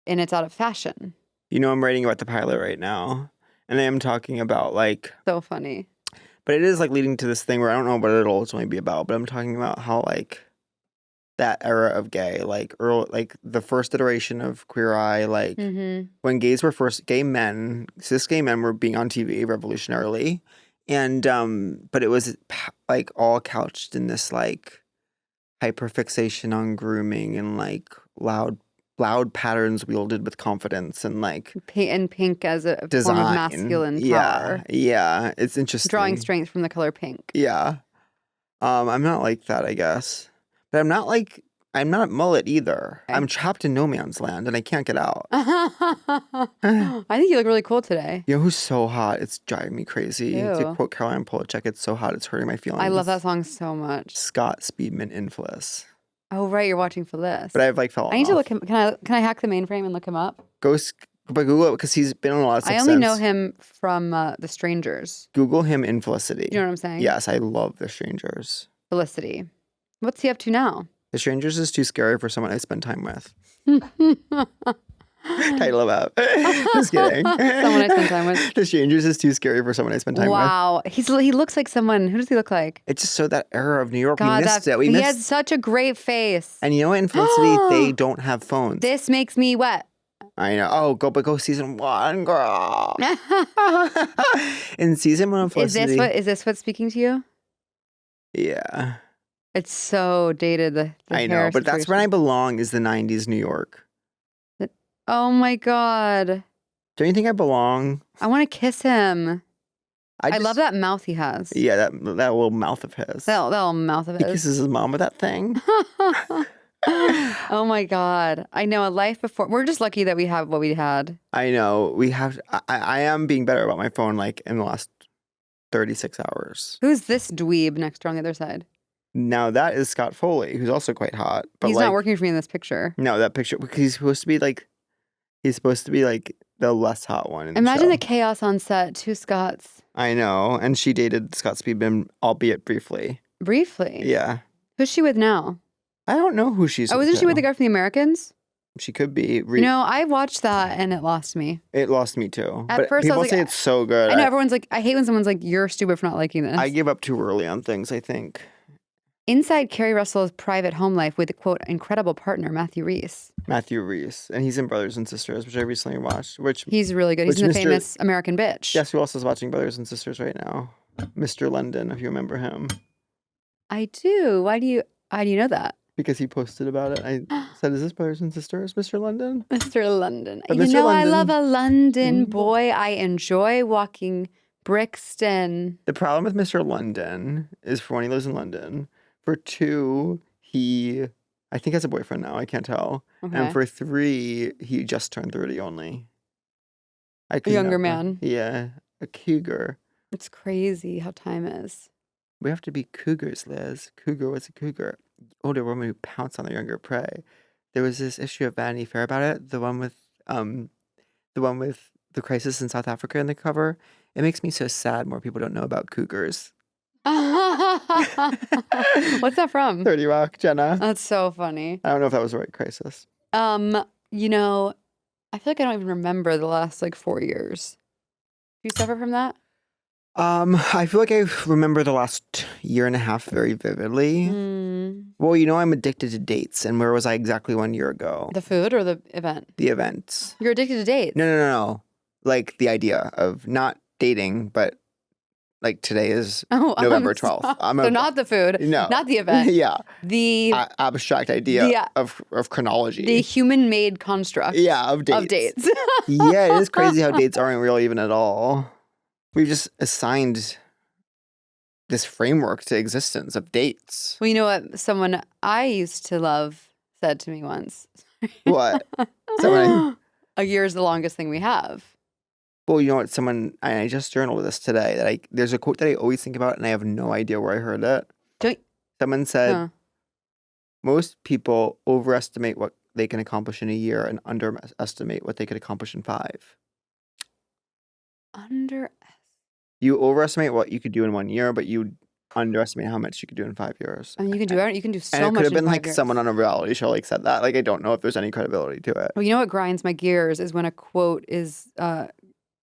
And it's out of fashion.
I'm writing about the pilot right now. And I am talking about like,
So funny.
but it is like leading to this thing where I don't know what it'll ultimately be about, but I'm talking about how like that era of gay, like the first iteration of Queer Eye, like
Mm-hmm.
when gays were first, cis gay men were being on TV revolutionarily. And, but it was like all couched in this like hyperfixation on grooming and like loud patterns wielded with confidence and like
Pink as a
design.
form of masculine power.
Yeah, it's interesting.
Drawing strength from the color pink.
Yeah. I'm not like that, I guess. But I'm not mullet either.
Okay.
I'm trapped in no man's land and I can't get out.
I think you look really cool today.
You know who's so hot? It's driving me crazy. To
Ew.
quote Caroline Polachek, it's so hot, it's hurting my feelings.
I love that song so much.
Scott Speedman Infamous.
Oh, right. You're watching for this.
But I've like fallen
I need to
off.
look him. Can I hack the mainframe and look him up?
But Google it because he's been on a lot of stuff
I only know
since.
him from The Strangers.
Google him Infelicity.
You know what I'm saying?
Yes, I love The Strangers.
Felicity. What's he up to now?
The Strangers is too scary for someone I spend time with. Title of that. Just kidding.
Someone I spend time with.
The Strangers is too scary for someone I spend time with.
Wow. He looks like someone. Who does he look like?
It's just so that era of New York.
God,
we missed it. We
he
missed.
has such a great face.
And you know what? In Felicity, they don't have phones.
This makes me wet.
I know. Oh, go season 1, girl. In season 1 of Felicity.
Is this what's speaking to you?
Yeah.
It's so dated. The
I know,
hair
but that's when I
situation.
belong is the 90s New York.
Oh my God.
Don't you think I belong?
I want to kiss him. I
just-
love that mouth he has.
Yeah, that little mouth of his.
That little mouth of
He
his.
kisses his mom with that thing.
Oh my God. I know a life before. We're just lucky that we have what we had.
I know. We have. I am being better about my phone like in the last 36 hours.
Who's this dweeb next door on the other side?
Now that is Scott Foley, who's also quite hot. But
He's
like,
not working for me in this picture.
No, that picture because he's supposed to be like the less hot one. In
Imagine
the
the chaos on set. Two Scotts.
I know, and she dated Scott Speedman, albeit briefly.
Briefly.
Yeah,
Who's she with now?
I don't know who she's.
Oh, isn't she with the guy from The Americans?
She could be.
You know, I watched that and it lost me.
It lost me too.
At
But
first I
people
was
say
like,
it's so good.
I know everyone's like, I hate when someone's like, you're stupid for not liking this.
I give up too early on things, I think.
Inside Carrie Russell's private home life with, quote, incredible partner, Matthew Rhys.
Matthew Rhys. And he's in Brothers and Sisters, which I recently watched. Which
He's really good. He's in
Which
the
Mr.
famous American Bitch.
Guess who else is watching Brothers and Sisters right now? Mr. London, if you remember him.
I do. Why do you know that?
Because he posted about it. I said, is this Brothers and Sisters, Mr. London?
Mr. London.
But
You
Mr.
know, I
London-
love a London
Mhm.
boy. I enjoy walking Brixton.
The problem with Mr. London is for one, he lives in London. For two, he, I think, has a boyfriend now. I can't tell.
Okay.
And for three, he just turned 30 only. I
A
could
younger
never-
man.
Yeah, a cougar.
It's crazy how time is.
We have to be cougars, Liz. Cougar, what's a cougar? Older woman who pounced on the younger prey. There was this issue of Vanity Fair about it. The one with the crisis in South Africa in the cover. It makes me so sad more people don't know about cougars.
What's that from?
30 Rock, Jenna.
That's so funny.
I don't know if that was the right crisis.
You know, I feel like I don't even remember the last like 4 years. Do you suffer from that?
I feel like I remember the last year and a half very vividly. Well, you know, I'm addicted to dates. And where was I exactly 1 year ago?
The food or the event?
The events.
You're addicted to dates.
No. Like the idea of not dating, but like today is
Oh,
November 12th.
So not the food.
No.
Not the event.
Yeah.
The
Abstract idea
Yeah.
of chronology.
the human-made construct.
Yeah, of dates.
Of dates.
Yeah, it is crazy how dates aren't real even at all. We've just assigned this framework to existence of dates.
Well, you know what someone I used to love said to me once?
What? Someone,
A year is the longest thing we have.
well, you know what? I just journaled this today. There's a quote that I always think about, and I have no idea where I heard it.
Don't-
Someone said,
Huh.
most people overestimate what they can accomplish in a year and underestimate what they could accomplish in 5. You overestimate what you could do in 1 year, but you underestimate how much you could do in 5 years.
I mean, you can do it. You can do so
And it
much.
could have
in
been
5
like
years.
someone on a reality show like said that. Like, I don't know if there's any credibility to it.
Well, you know what grinds my gears is when a quote is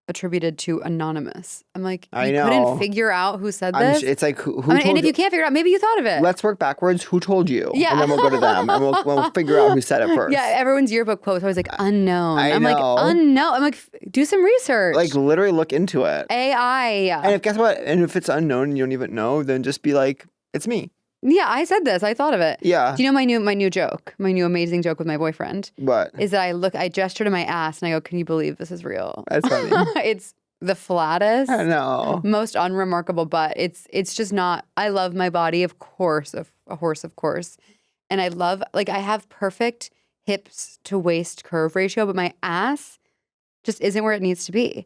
attributed to anonymous. I'm like, you
I know.
couldn't figure out who said this.
It's like, who
I mean,
told
and if
you?
you can't figure it out, maybe you thought of it.
Let's work backwards. Who told you?
Yeah.
And then we'll go to them and we'll figure out who said it first.
Yeah, everyone's yearbook quote is always like unknown.
I
I'm like,
know.
unknown. I'm like, do some research.
Like, literally look into it.
AI.
And guess what? And if it's unknown and you don't even know, then just be like, it's me.
Yeah, I said this. I thought of it.
Yeah.
Do you know my new joke? My new amazing joke with my boyfriend
What?
is that I gesture to my ass and I go, "Can you believe this is real?"
That's funny.
It's the flattest,
I know.
most unremarkable butt. It's just not. I love my body, of course, a horse, of course, and I love I have perfect hips to waist curve ratio, but my ass just isn't where it needs to be.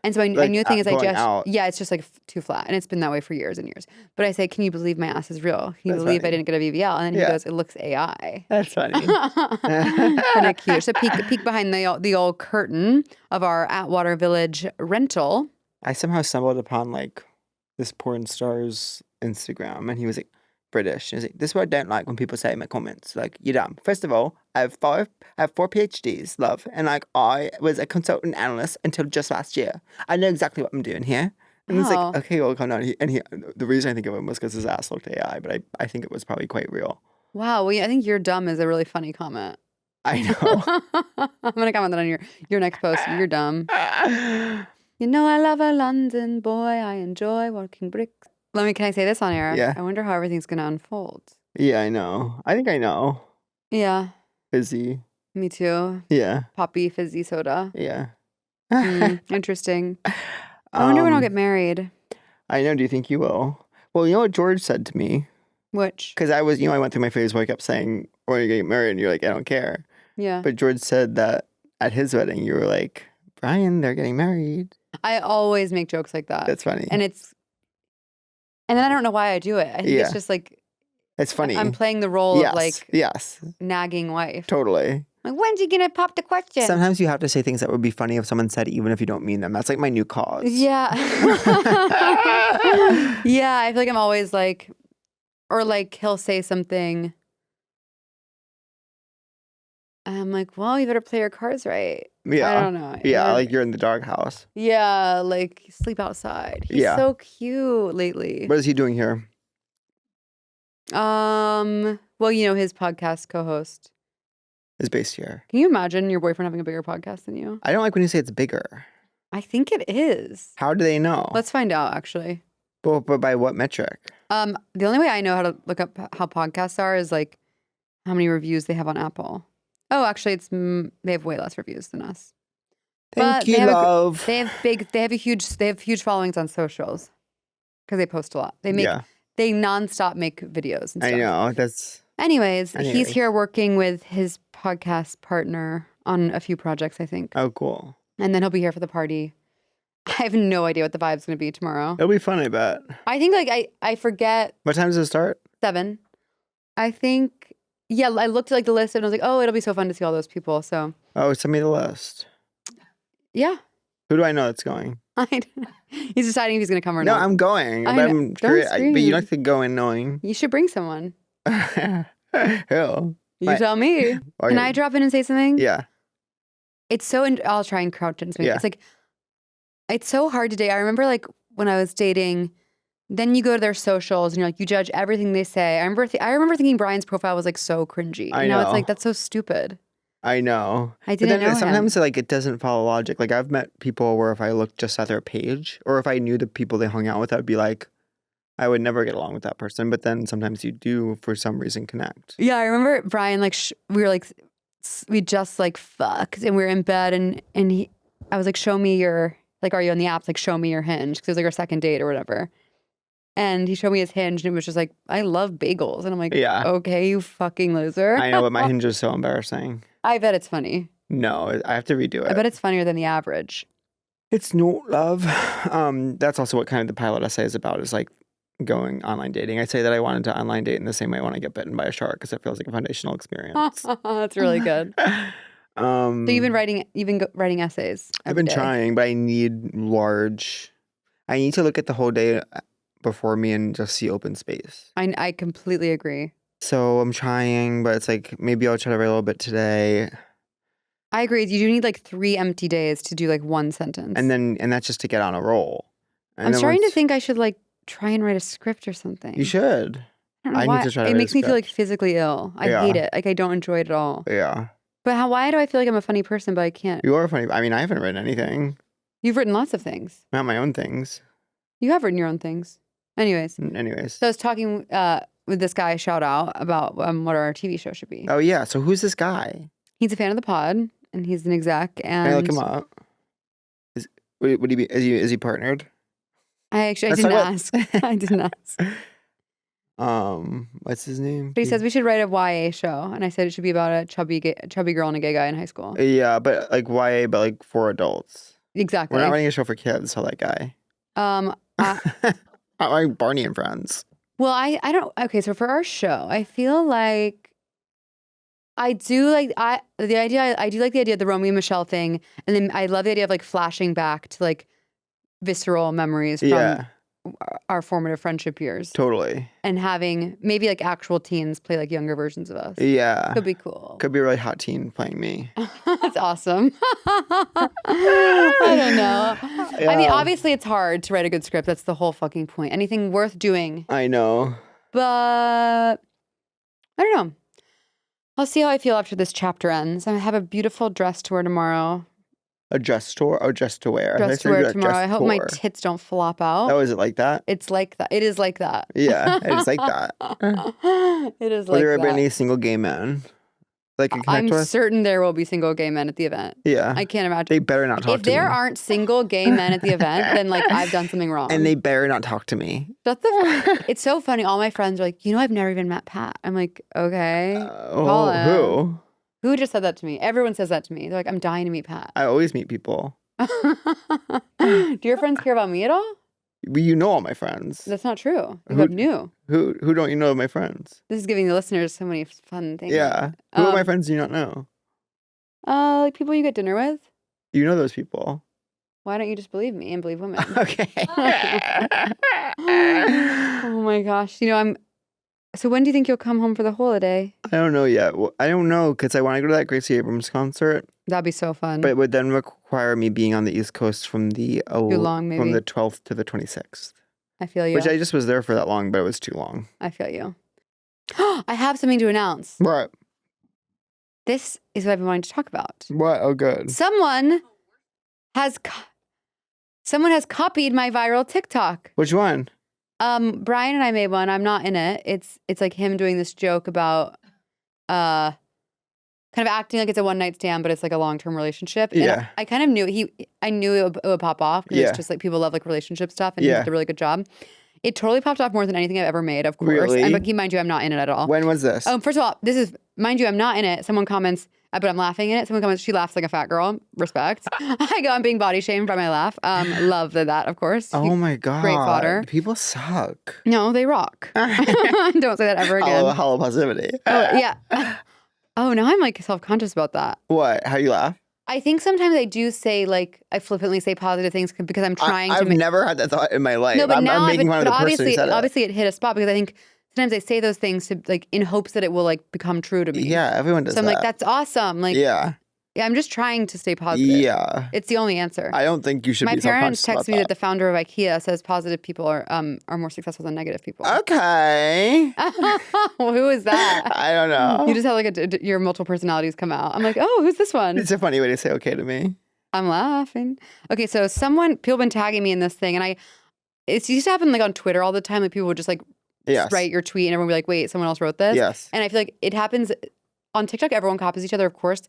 And so my new thing is yeah, it's just too flat. And it's been that way for years and years. But I say, "Can you believe my ass is real? Can you believe I didn't get a BBL?" And then he goes, "It looks AI."
That's funny.
Kind of cute. So peek behind the old curtain of our Atwater Village rental.
I somehow stumbled upon this porn star's Instagram, and he was British. He's "This is what I don't like when people say in my comments, you're dumb. First of all, I have 4 PhDs, love, and I was a consultant analyst until just last year. I know exactly what I'm doing here." And it's okay, well, calm down. The reason I think of him was because his ass looked AI, but I think it was probably quite real.
Wow. Well, I think "you're dumb" is a really funny comment.
I know.
I'm gonna comment that on your next post. "You're dumb." You know I love a London boy. I enjoy walking bricks. Can I say this on air?
Yeah.
I wonder how everything's gonna unfold.
Yeah, I know. I think I know.
Yeah.
Fizzy.
Me too.
Yeah.
Poppy fizzy soda.
Yeah.
Interesting. I wonder when I'll get married.
I know. Do you think you will? Well, you know what George said to me?
Which?
Because I went through my phase where I kept saying, "When are you getting married?" And you're like, "I don't care."
Yeah.
But George said that at his wedding, you were like, "Brian, they're getting married."
I always make jokes like that.
That's funny.
And then I don't know why I do it. I think it's just
it's funny.
I'm playing the role of
yes,
nagging wife.
totally.
When's he gonna pop the question?
Sometimes you have to say things that would be funny if someone said, even if you don't mean them. That's my new cause.
Yeah. Yeah, I feel like I'm always or he'll say something. I'm like, "Well, you better play your cards right."
Yeah.
I don't know.
Yeah, you're in the doghouse.
Yeah, sleep outside. He's so cute lately.
What is he doing here?
Well, his podcast co-host
Is based here.
Can you imagine your boyfriend having a bigger podcast than you?
I don't like when you say it's bigger.
I think it is.
How do they know?
Let's find out, actually.
But by what metric?
The only way I know how to look up how podcasts are is how many reviews they have on Apple. Oh, actually, they have way less reviews than us.
Thank you, love.
They have huge followings on socials because they post a lot. They nonstop make videos and stuff.
I know.
Anyways, he's here working with his podcast partner on a few projects, I think.
Oh, cool.
And then he'll be here for the party. I have no idea what the vibe's going to be tomorrow.
It'll be fun, I bet.
I think I forget.
What time does it start?
7. I think, yeah, I looked at the list and I was like, oh, it'll be so fun to see all those people. So.
Oh, send me the list.
Yeah.
Who do I know that's going?
He's deciding if he's going to come or not.
No, I'm going. But I'm curious. But you don't have to go in knowing.
You should bring someone.
Who?
You tell me.
Okay.
Can I drop in and say something?
Yeah.
It's so, I'll try and crouch into me.
Yeah.
It's it's so hard to date. I remember when I was dating, then you go to their socials and you're you judge everything they say. I remember thinking Brian's profile was so cringy.
I know.
It's that's so stupid.
I know.
I didn't know
sometimes it doesn't follow logic. I've met people where if I looked just at their page or if I knew the people they hung out with, I'd be I would never get along with that person. But then sometimes you do for some reason connect.
Yeah, I remember Brian, we were we just fucked and we were in bed and I was show me your, are you on the apps? Show me your Hinge. Because it was our second date or whatever. And he showed me his Hinge and it was just I love bagels. And I'm
yeah.
Okay, you fucking loser.
I know, but my Hinge is so embarrassing.
I bet it's funny.
No, I have to redo it.
I bet it's funnier than the average.
It's not, love. That's also what kind of the pilot essay is about, is going online dating. I say that I wanted to online date in the same way when I get bitten by a shark because it feels like a foundational experience.
That's really good. So you've been writing essays.
I've been trying, but I need to look at the whole day before me and just see open space.
I completely agree.
So I'm trying, but it's maybe I'll try to write a little bit today.
I agree. You do need 3 empty days to do one sentence.
And that's just to get on a roll. And
I'm starting to think I should try and write a script or something.
You should.
I don't know why.
Need to try to
It
write
makes
a
me feel
script.
physically ill. I hate it. I don't enjoy it at all.
Yeah.
But why do I feel I'm a funny person, but I can't?
You are funny. I mean, I haven't written anything.
You've written lots of things.
Not my own things.
You have written your own things. Anyways.
Anyways.
So I was talking with this guy shout out about what our TV show should be.
Oh yeah. So who's this guy?
He's a fan of the pod, and he's an exec. And
Can I look him up? Would he be? Is he partnered?
I didn't ask. I didn't ask.
What's his name?
But he says we should write a YA show, and I said it should be about a chubby girl and a gay guy in high school.
Yeah, but like YA, but like for adults.
Exactly.
We're not writing a show for kids. Tell that guy.
Not
like Barney and Friends.
Well, I don't. Okay, so for our show, I feel like I do like the idea. I do like the idea of the Romeo and Michelle thing, and then I love the idea of like flashing back to like visceral memories from our formative friendship years.
Totally.
And having maybe like actual teens play like younger versions of us.
Yeah.
Could be cool.
Could be a really hot teen playing me.
That's awesome. I don't know.
Yeah.
I mean, obviously it's hard to write a good script. That's the whole fucking point. Anything worth doing.
I know.
But I don't know. I'll see how I feel after this chapter ends. I have a beautiful dress to wear tomorrow.
A dress to wear? Oh, dress to wear.
Dress to wear tomorrow. I hope my tits don't flop out.
Oh, is it like that?
It's like that. It is like that.
Yeah, it's like that.
It is
Will
like
there
that.
be any single gay men? Like can connect
I'm
with?
certain there will be single gay men at the event.
Yeah.
I can't imagine.
They better not talk
If
to me.
there aren't single gay men at the event, then like I've done something wrong.
And they better not talk to me.
That's it's so funny. All my friends are like, I've never even met Pat. I'm like, okay. Call him.
Who?
Who just said that to me? Everyone says that to me. They're like, I'm dying to meet Pat.
I always meet people.
Do your friends care about me at all?
You know all my friends.
That's not true. You
Who-
have new.
Who don't you know of my friends?
This is giving the listeners so many fun things.
Yeah. Who of my friends do you not know?
Like people you get dinner with.
You know those people.
Why don't you just believe me and believe women?
Okay.
Oh my gosh. So when do you think you'll come home for the holiday?
I don't know yet. Well, I don't know because I want to go to that Gracie Abrams concert,
That'd be so fun.
but it would then require me being on the East Coast from the
long, maybe.
from the 12th to the 26th,
I feel you.
which I just was there for that long, but it was too long.
I feel you. I have something to announce.
What?
This is what I've been wanting to talk about.
What? Oh, good.
Someone has copied my viral TikTok.
Which one?
Brian and I made one. I'm not in it. It's like him doing this joke about kind of acting like it's a one night stand, but it's like a long term relationship. And
Yeah.
I kind of knew I knew it would pop off because
Yeah.
it's just like people love like relationship stuff, and he
Yeah.
did a really good job. It totally popped off more than anything I've ever made, of course.
Really?
And but mind you, I'm not in it at all.
When was this?
First of all, this is mind you, I'm not in it. Someone comments, but I'm laughing in it. Someone comments, she laughs like a fat girl. Respect. I go, I'm being body shamed by my laugh. Love that, of course.
Oh my God.
Great fodder.
People suck.
No, they rock. Don't say that ever again.
Hollow positivity.
Oh, yeah. Oh, now I'm like self-conscious about that.
What? How you laugh?
I think sometimes I do say like, I flippantly say positive things because I'm trying to
I've never had that thought in my life.
No, but now
I'm making fun of the person who
obviously,
said it.
obviously it hit a spot because I think sometimes I say those things to like in hopes that it will like become true to me.
Yeah, everyone does
So I'm
that.
like, that's awesome. Like,
yeah.
I'm just trying to stay positive.
Yeah.
It's the only answer.
I don't think you should
My
be
parents
self-conscious
text me
about
that the founder of IKEA says positive people are more successful than negative people.
Okay.
Well, who is that?
I don't know.
You just have like your multiple personalities come out. I'm like, oh, who's this one?
It's a funny way to say okay to me.
I'm laughing. Okay, so people have been tagging me in this thing, and it used to happen like on Twitter all the time. Like people would just like
Yes.
write your tweet, and everyone would be like, wait, someone else wrote this?
Yes.
And I feel like it happens on TikTok. Everyone copies each other, of course.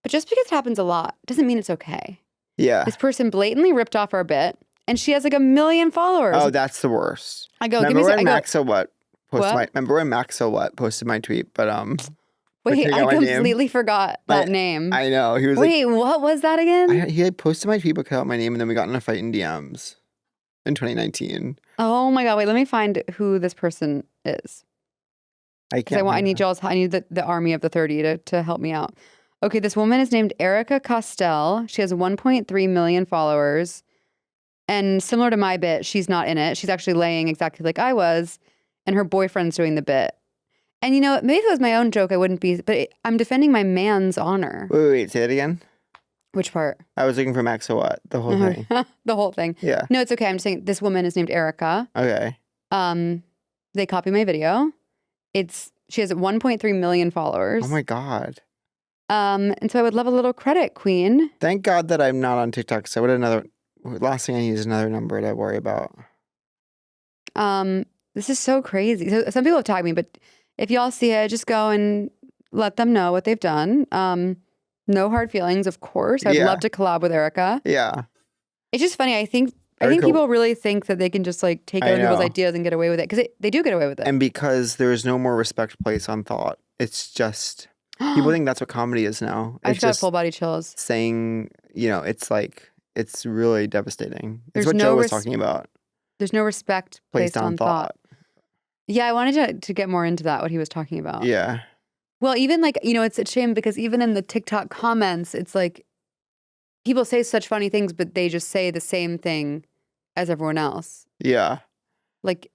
But just because it happens a lot doesn't mean it's okay.
Yeah.
This person blatantly ripped off our bit, and she has like 1 million followers.
Oh, that's the worst.
I go,
Remember
give me
when
I go,
Max So What posted
What?
Remember when Max So What posted my tweet? But
wait,
you got
I
my name?
completely forgot that name.
I know he was
Wait, what was that again?
like he like, posted my tweet but cut out my name and then we got in a fight in DMs in 2019.
Oh my God, wait, let me find who this person is.
I
Because
can't.
I need the army of the 30 to help me out. Okay, this woman is named Erica Costell. She has 1.3 million followers. And similar to my bit, she's not in it. She's actually laying exactly like I was. And her boyfriend's doing the bit. And maybe if it was my own joke, I wouldn't be. But I'm defending my man's honor.
Wait, say it again.
Which part?
I was looking for Max So What, the whole thing.
The whole thing.
Yeah.
No, it's okay. I'm just saying this woman is named Erica.
Okay.
They copy my video. She has 1.3 million followers.
Oh my God.
And so I would love a little credit, Queen.
Thank God that I'm not on TikTok. So last thing I need is another number to worry about.
This is so crazy. So some people have tagged me, but if y'all see it, just go and let them know what they've done. No hard feelings, of course. I'd love to collab with Erica.
Yeah.
It's just funny. I think
Erica,
people really think that they can just like take other people's ideas and get away with it because they do get away with it.
And because there's no more respect placed on thought, it's just people think that's what comedy is now.
I just got full body chills.
Saying, it's like it's really devastating.
There's
it's what
no
Joe was talking about.
There's no respect placed on thought. Yeah, I wanted to get more into that, what he was talking about.
Yeah.
Well, even like, it's a shame because even in the TikTok comments, it's like people say such funny things, but they just say the same thing as everyone else.
Yeah.
Like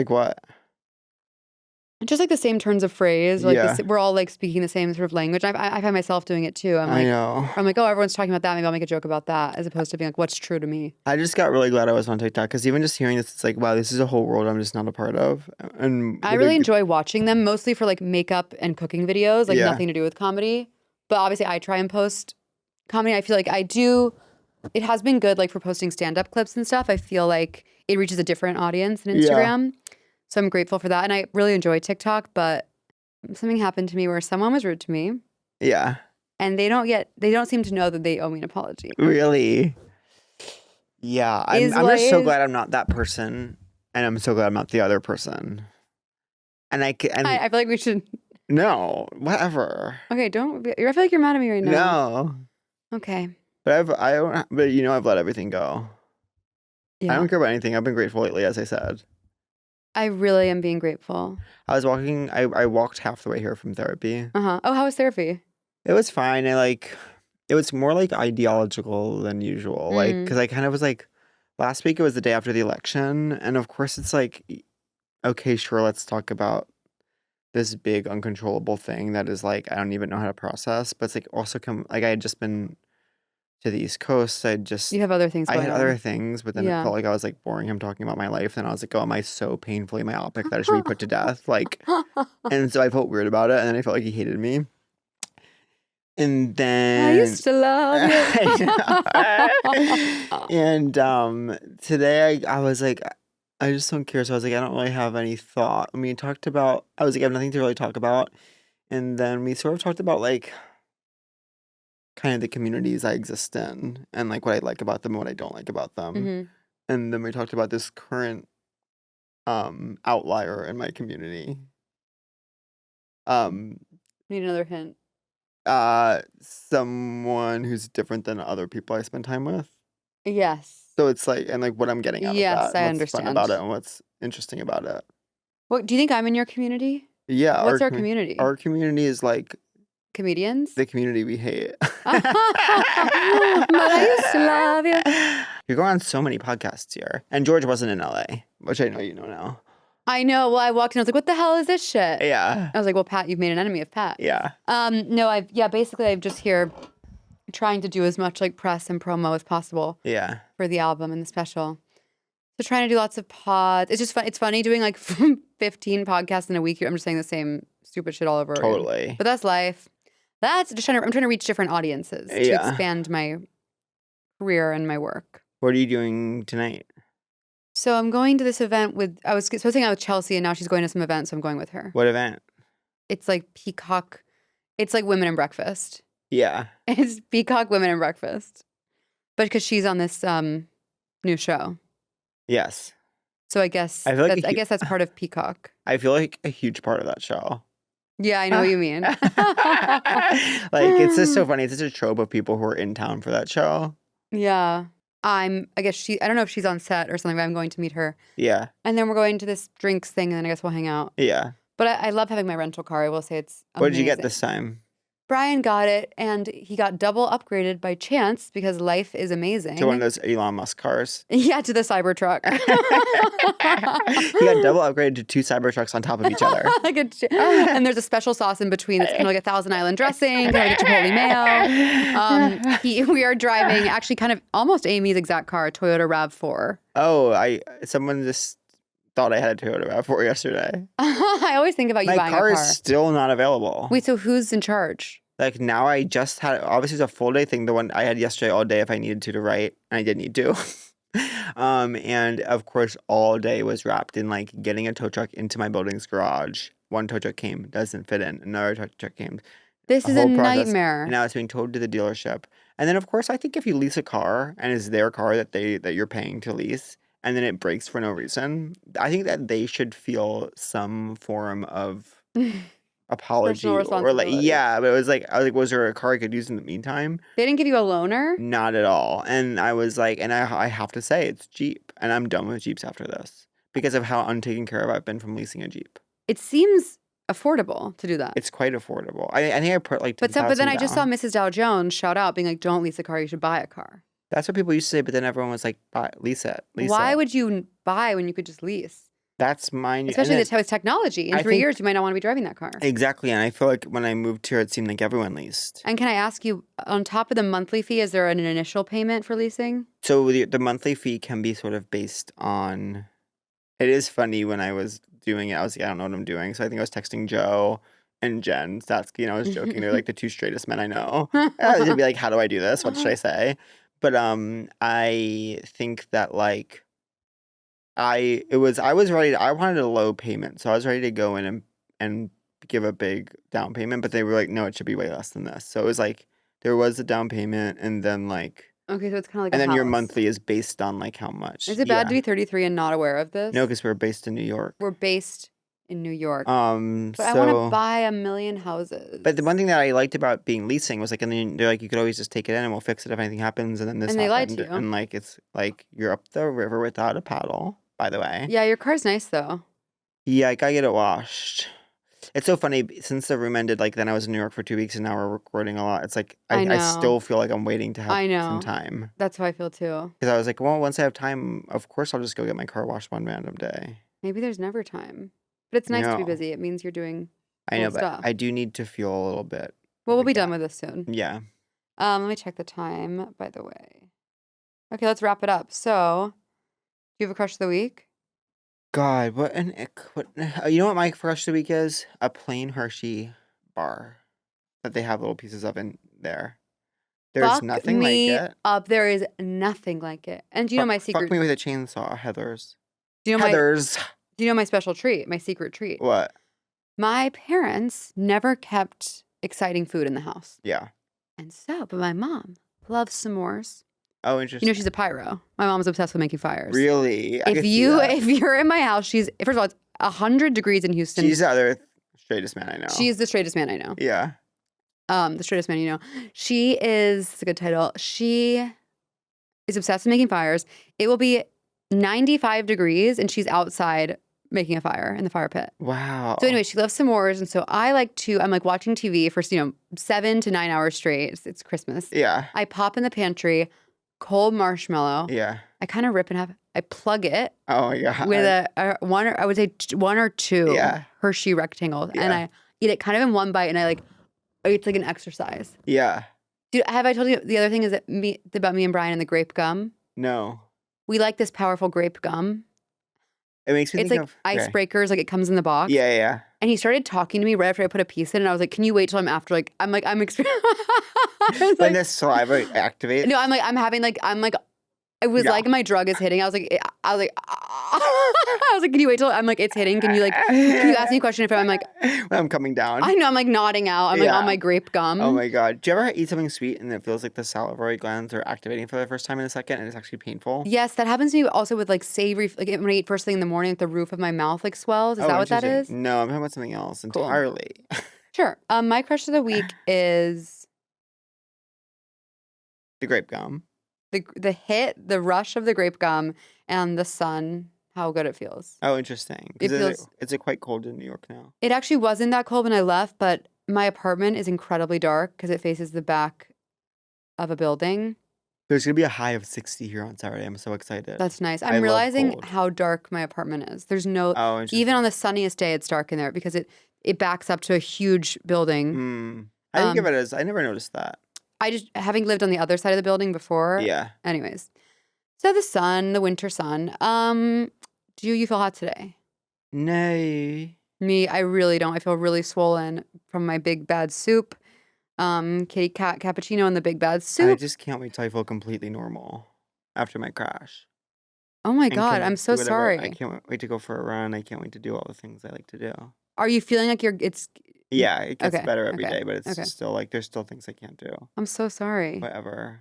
what?
Just like the same turns of phrase. Like we're all like speaking the same sort of language. I find myself doing it too.
I know.
I'm like, oh, everyone's talking about that. Maybe I'll make a joke about that, as opposed to being like, what's true to me.
I just got really glad I was on TikTok because even just hearing this, it's like, wow, this is a whole world I'm just not a part of. And
I really enjoy watching them, mostly for like makeup and cooking videos, like nothing to do with comedy. But obviously, I try and post comedy. I feel like I do. It has been good, like for posting stand-up clips and stuff. I feel like it reaches a different audience than Instagram. Yeah. So I'm grateful for that. And I really enjoy TikTok, but something happened to me where someone was rude to me.
Yeah.
And they don't seem to know that they owe me an apology.
Really? Yeah. I'm just so glad I'm not that person. And I'm so glad I'm not the other person. And I feel
like we should.
No, whatever.
Okay, I feel like you're mad at me right now.
No.
Okay.
But I've let everything go. Yeah. I don't care about anything. I've been grateful lately, as I said.
I really am being grateful.
I was walking. I walked half the way here from therapy.
Oh, how was therapy?
It was fine. It was more like ideological than usual. Like, because I kind of was like, last week it was the day after the election, and of course it's like, okay, sure, let's talk about this big uncontrollable thing that is like I don't even know how to process. But it's like also I had just been to the East Coast.
You have other things going on.
I had other things, but then it felt like I was like boring him talking about my life. And I was like, oh, am I so painfully myopic that I should be put to death? Like, and so I felt weird about it. And then I felt like he hated me. And then
I used to love
you. And today I was like, I just don't care. So I was like, I don't really have any thought. I mean, I was like, I have nothing to really talk about. And then we sort of talked about like kind of the communities I exist in and like what I like about them and what I don't like about them. Mm-hmm. And then we talked about this current outlier in my community.
Need another hint.
Someone who's different than other people I spend time with.
Yes.
So it's like, and like what I'm getting out of that.
Yes, I
what's
understand.
fun about it and what's interesting about it.
What do you think I'm in your community?
Yeah.
What's our community?
Our community is like
comedians?
The community we hate.
But I used to love you.
You're going on so many podcasts here. And George wasn't in LA, which I know you know now.
I know. Well, I walked in, I was like, what the hell is this shit?
Yeah.
I was like, well, Pat, you've made an enemy of Pat.
Yeah.
No, basically I'm just here trying to do as much like press and promo as possible.
Yeah.
For the album and the special. So trying to do lots of pods. It's just fun. It's funny doing like 15 podcasts in a week. I'm just saying the same stupid shit all over again.
Totally.
But that's life. I'm trying to reach different audiences to expand my career and my work.
What are you doing tonight?
So I'm going to this event I was supposed to hang out with Chelsea and now she's going to some event, so I'm going with her.
What event?
It's like Peacock. It's like Women in Breakfast.
Yeah.
It's Peacock Women in Breakfast. But because she's on this new show.
Yes.
So I guess that's part of Peacock.
I feel like a huge part of that show.
Yeah, I know what you mean.
Like, it's just so funny. It's just a trope of people who are in town for that show.
Yeah. I don't know if she's on set or something, but I'm going to meet her.
Yeah.
And then we're going to this drinks thing, and then I guess we'll hang out.
Yeah.
But I love having my rental car. I will say it's amazing.
What did you get this time?
Brian got it, and he got double upgraded by chance because life is amazing.
To one of those Elon Musk cars?
Yeah, to the Cybertruck.
He got double upgraded to 2 Cybertrucks on top of each other.
And there's a special sauce in between. It's kind of like a Thousand Island dressing, kind of like a Chipotle mayo. We are driving actually kind of almost Amy's exact car, a Toyota RAV4.
Oh, someone just thought I had a Toyota RAV4 yesterday.
I always think about you buying a car.
My car is still not available.
Wait, so who's in charge?
Like now I just had, obviously it's a full day thing. The one I had yesterday all day if I needed to write, and I did need to. And of course, all day was wrapped in like getting a tow truck into my building's garage. One tow truck came, doesn't fit in. Another tow truck came.
This
A
is a
whole process.
nightmare.
And now it's being towed to the dealership. And then, of course, I think if you lease a car and it's their car that you're paying to lease, and then it breaks for no reason, I think that they should feel some form of apology or like,
responsibility.
yeah. But it was like, I was like, was there a car I could use in the meantime?
They didn't give you a loaner?
Not at all. And I was like, and I have to say, it's Jeep, and I'm done with Jeeps after this because of how untaken care of I've been from leasing a Jeep.
It seems affordable to do that.
It's quite affordable. I think I put like
But then I just saw
down.
Mrs. Dow Jones shout out being like, don't lease a car, you should buy a car.
That's what people used to say, but then everyone was like, lease it.
Why would you buy when you could just lease?
That's mine.
Especially with technology. In 3 years, you might not want to be driving that car.
Exactly. And I feel like when I moved here, it seemed like everyone leased.
And can I ask you, on top of the monthly fee, is there an initial payment for leasing?
So the monthly fee can be sort of based on, it is funny when I was doing it, I was like, I don't know what I'm doing. So I think I was texting Joe and Jen Statsky, and I was joking. They're like the two straightest men I know. I was be like, how do I do this? What should I say? But I think that like I was ready. I wanted a low payment, so I was ready to go in and give a big down payment. But they were like, no, it should be way less than this. So it was like there was a down payment, and then like
okay, so it's kind of like
and
a
then your
house.
monthly is based on like how much.
Is it bad to be 33 and not aware of this?
No, because we're based in New York.
We're based in New York. But
So
I want to buy 1 million houses.
But the one thing that I liked about being leasing was like, and then they're like, you could always just take it in and we'll fix it if anything happens. And then this
And they lied
happened,
to you.
and like it's like you're up the river without a paddle. By the way,
Yeah, your car's nice though.
yeah, I gotta get it washed. It's so funny since the room ended. Like then I was in New York for 2 weeks, and now we're recording a lot. It's like
I know.
I still feel like I'm waiting to have
I know.
some time
That's how I feel too.
because I was like, well, once I have time, of course I'll just go get my car washed one random day.
Maybe there's never time. But it's nice to be
No.
busy. It means you're doing
I know,
cool
but
stuff.
I do need to feel a little bit.
Well, we'll
like
be done
that.
with this soon.
Yeah.
Let me check the time, by the way. Okay, let's wrap it up. So, do you have a crush of the week?
God, what an ick. What, you know what my crush of the week is? A plain Hershey bar that they have little pieces of in there. There's
Fuck
nothing
me
like it.
up. There is nothing like it. And do you know my secret?
Fuck me with a chainsaw, Heathers.
Do you know
Heathers.
Do you know my special treat? My secret treat.
What?
My parents never kept exciting food in the house,
Yeah.
and so, but my mom loves s'mores.
Oh, interesting.
You know, she's a pyro. My mom's obsessed with making fires.
Really? I
If
could see that.
if you're in my house, she's first of all, it's 100 degrees in Houston.
She's the other straightest man I know.
She's the straightest man I know.
Yeah.
The straightest man you know. She is, it's a good title. She is obsessed with making fires. It will be 95 degrees and she's outside making a fire in the fire pit.
Wow.
So anyway, she loves s'mores. And so I'm like watching TV for, 7 to 9 hours straight. It's Christmas.
Yeah.
I pop in the pantry, cold marshmallow.
Yeah.
I kind of rip in half. I plug it
Oh my God.
with I would say one or two
Yeah.
Hershey rectangles.
Yeah.
And I eat it kind of in one bite and it's like an exercise.
Yeah.
Dude, have I told you the other thing is about me and Brian and the grape gum?
No.
We like this powerful grape gum.
It makes me
It's
think
like
of
icebreakers, like it comes in the box.
Yeah, yeah.
And he started talking to me right after I put a piece in, and I was like, "Can you wait till I'm after?" I'm
When the saliva activates.
no, it was
Yeah.
like my drug is hitting. I was like, "Can you wait till it's hitting? Can you ask me a question if I'm like,
when I'm coming down.
I know I'm like nodding out. I'm like
Yeah.
on my grape gum.
Oh my God. Do you ever eat something sweet and it feels like the salivary glands are activating for the first time in a second and it's actually painful?
Yes, that happens to me also with savory. Like when I eat first thing in the morning, the roof of my mouth swells. Is that what that
interesting.
is?
No, I'm talking about something else
Cool.
entirely.
Sure. My crush of the week is
The grape gum.
the rush of the grape gum and the sun, how good it feels.
Oh, interesting.
It feels-
Is it quite cold in New York now?
It actually wasn't that cold when I left, but my apartment is incredibly dark because it faces the back of a building.
There's going to be a high of 60 here on Saturday. I'm so excited.
That's nice.
I
I'm
love
realizing
cold.
how dark my apartment is. There's no,
Oh, interesting.
even on the sunniest day, it's dark in there because it backs up to a huge building.
I think of it as, I never noticed that.
I just, having lived on the other side of the building before.
Yeah.
Anyways. So the sun, the winter sun. Do you feel hot today?
No.
Me, I really don't. I feel really swollen from my big bad soup. Kitty cat cappuccino and the big bad
I
soup.
just can't wait till I feel completely normal after my crash.
Oh my
and
God,
can
I'm so
do whatever. I
sorry.
can't wait to go for a run. I can't wait to do all the things I like to do.
Are you feeling like it's
Yeah, it gets
okay?
better every
Okay.
day, but it's
Okay.
still like there's still things I can't do.
I'm so sorry.
Whatever.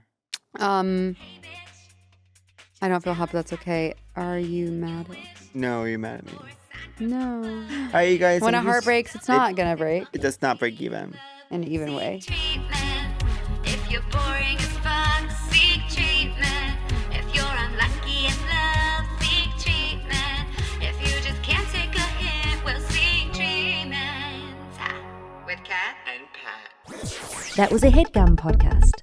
I don't feel hot, but that's okay. Are you mad?
No, you're mad at me.
No.
All right, you guys.
When a
thank you
heart breaks, it's not gonna break
It does not break even.
in an even way.
Treatment. If you're boring as fuck, seek treatment. If you're unlucky in love, seek treatment. If you just can't take a hint, well, seek treatment. With Kat and Pat.
That was a Headgum podcast.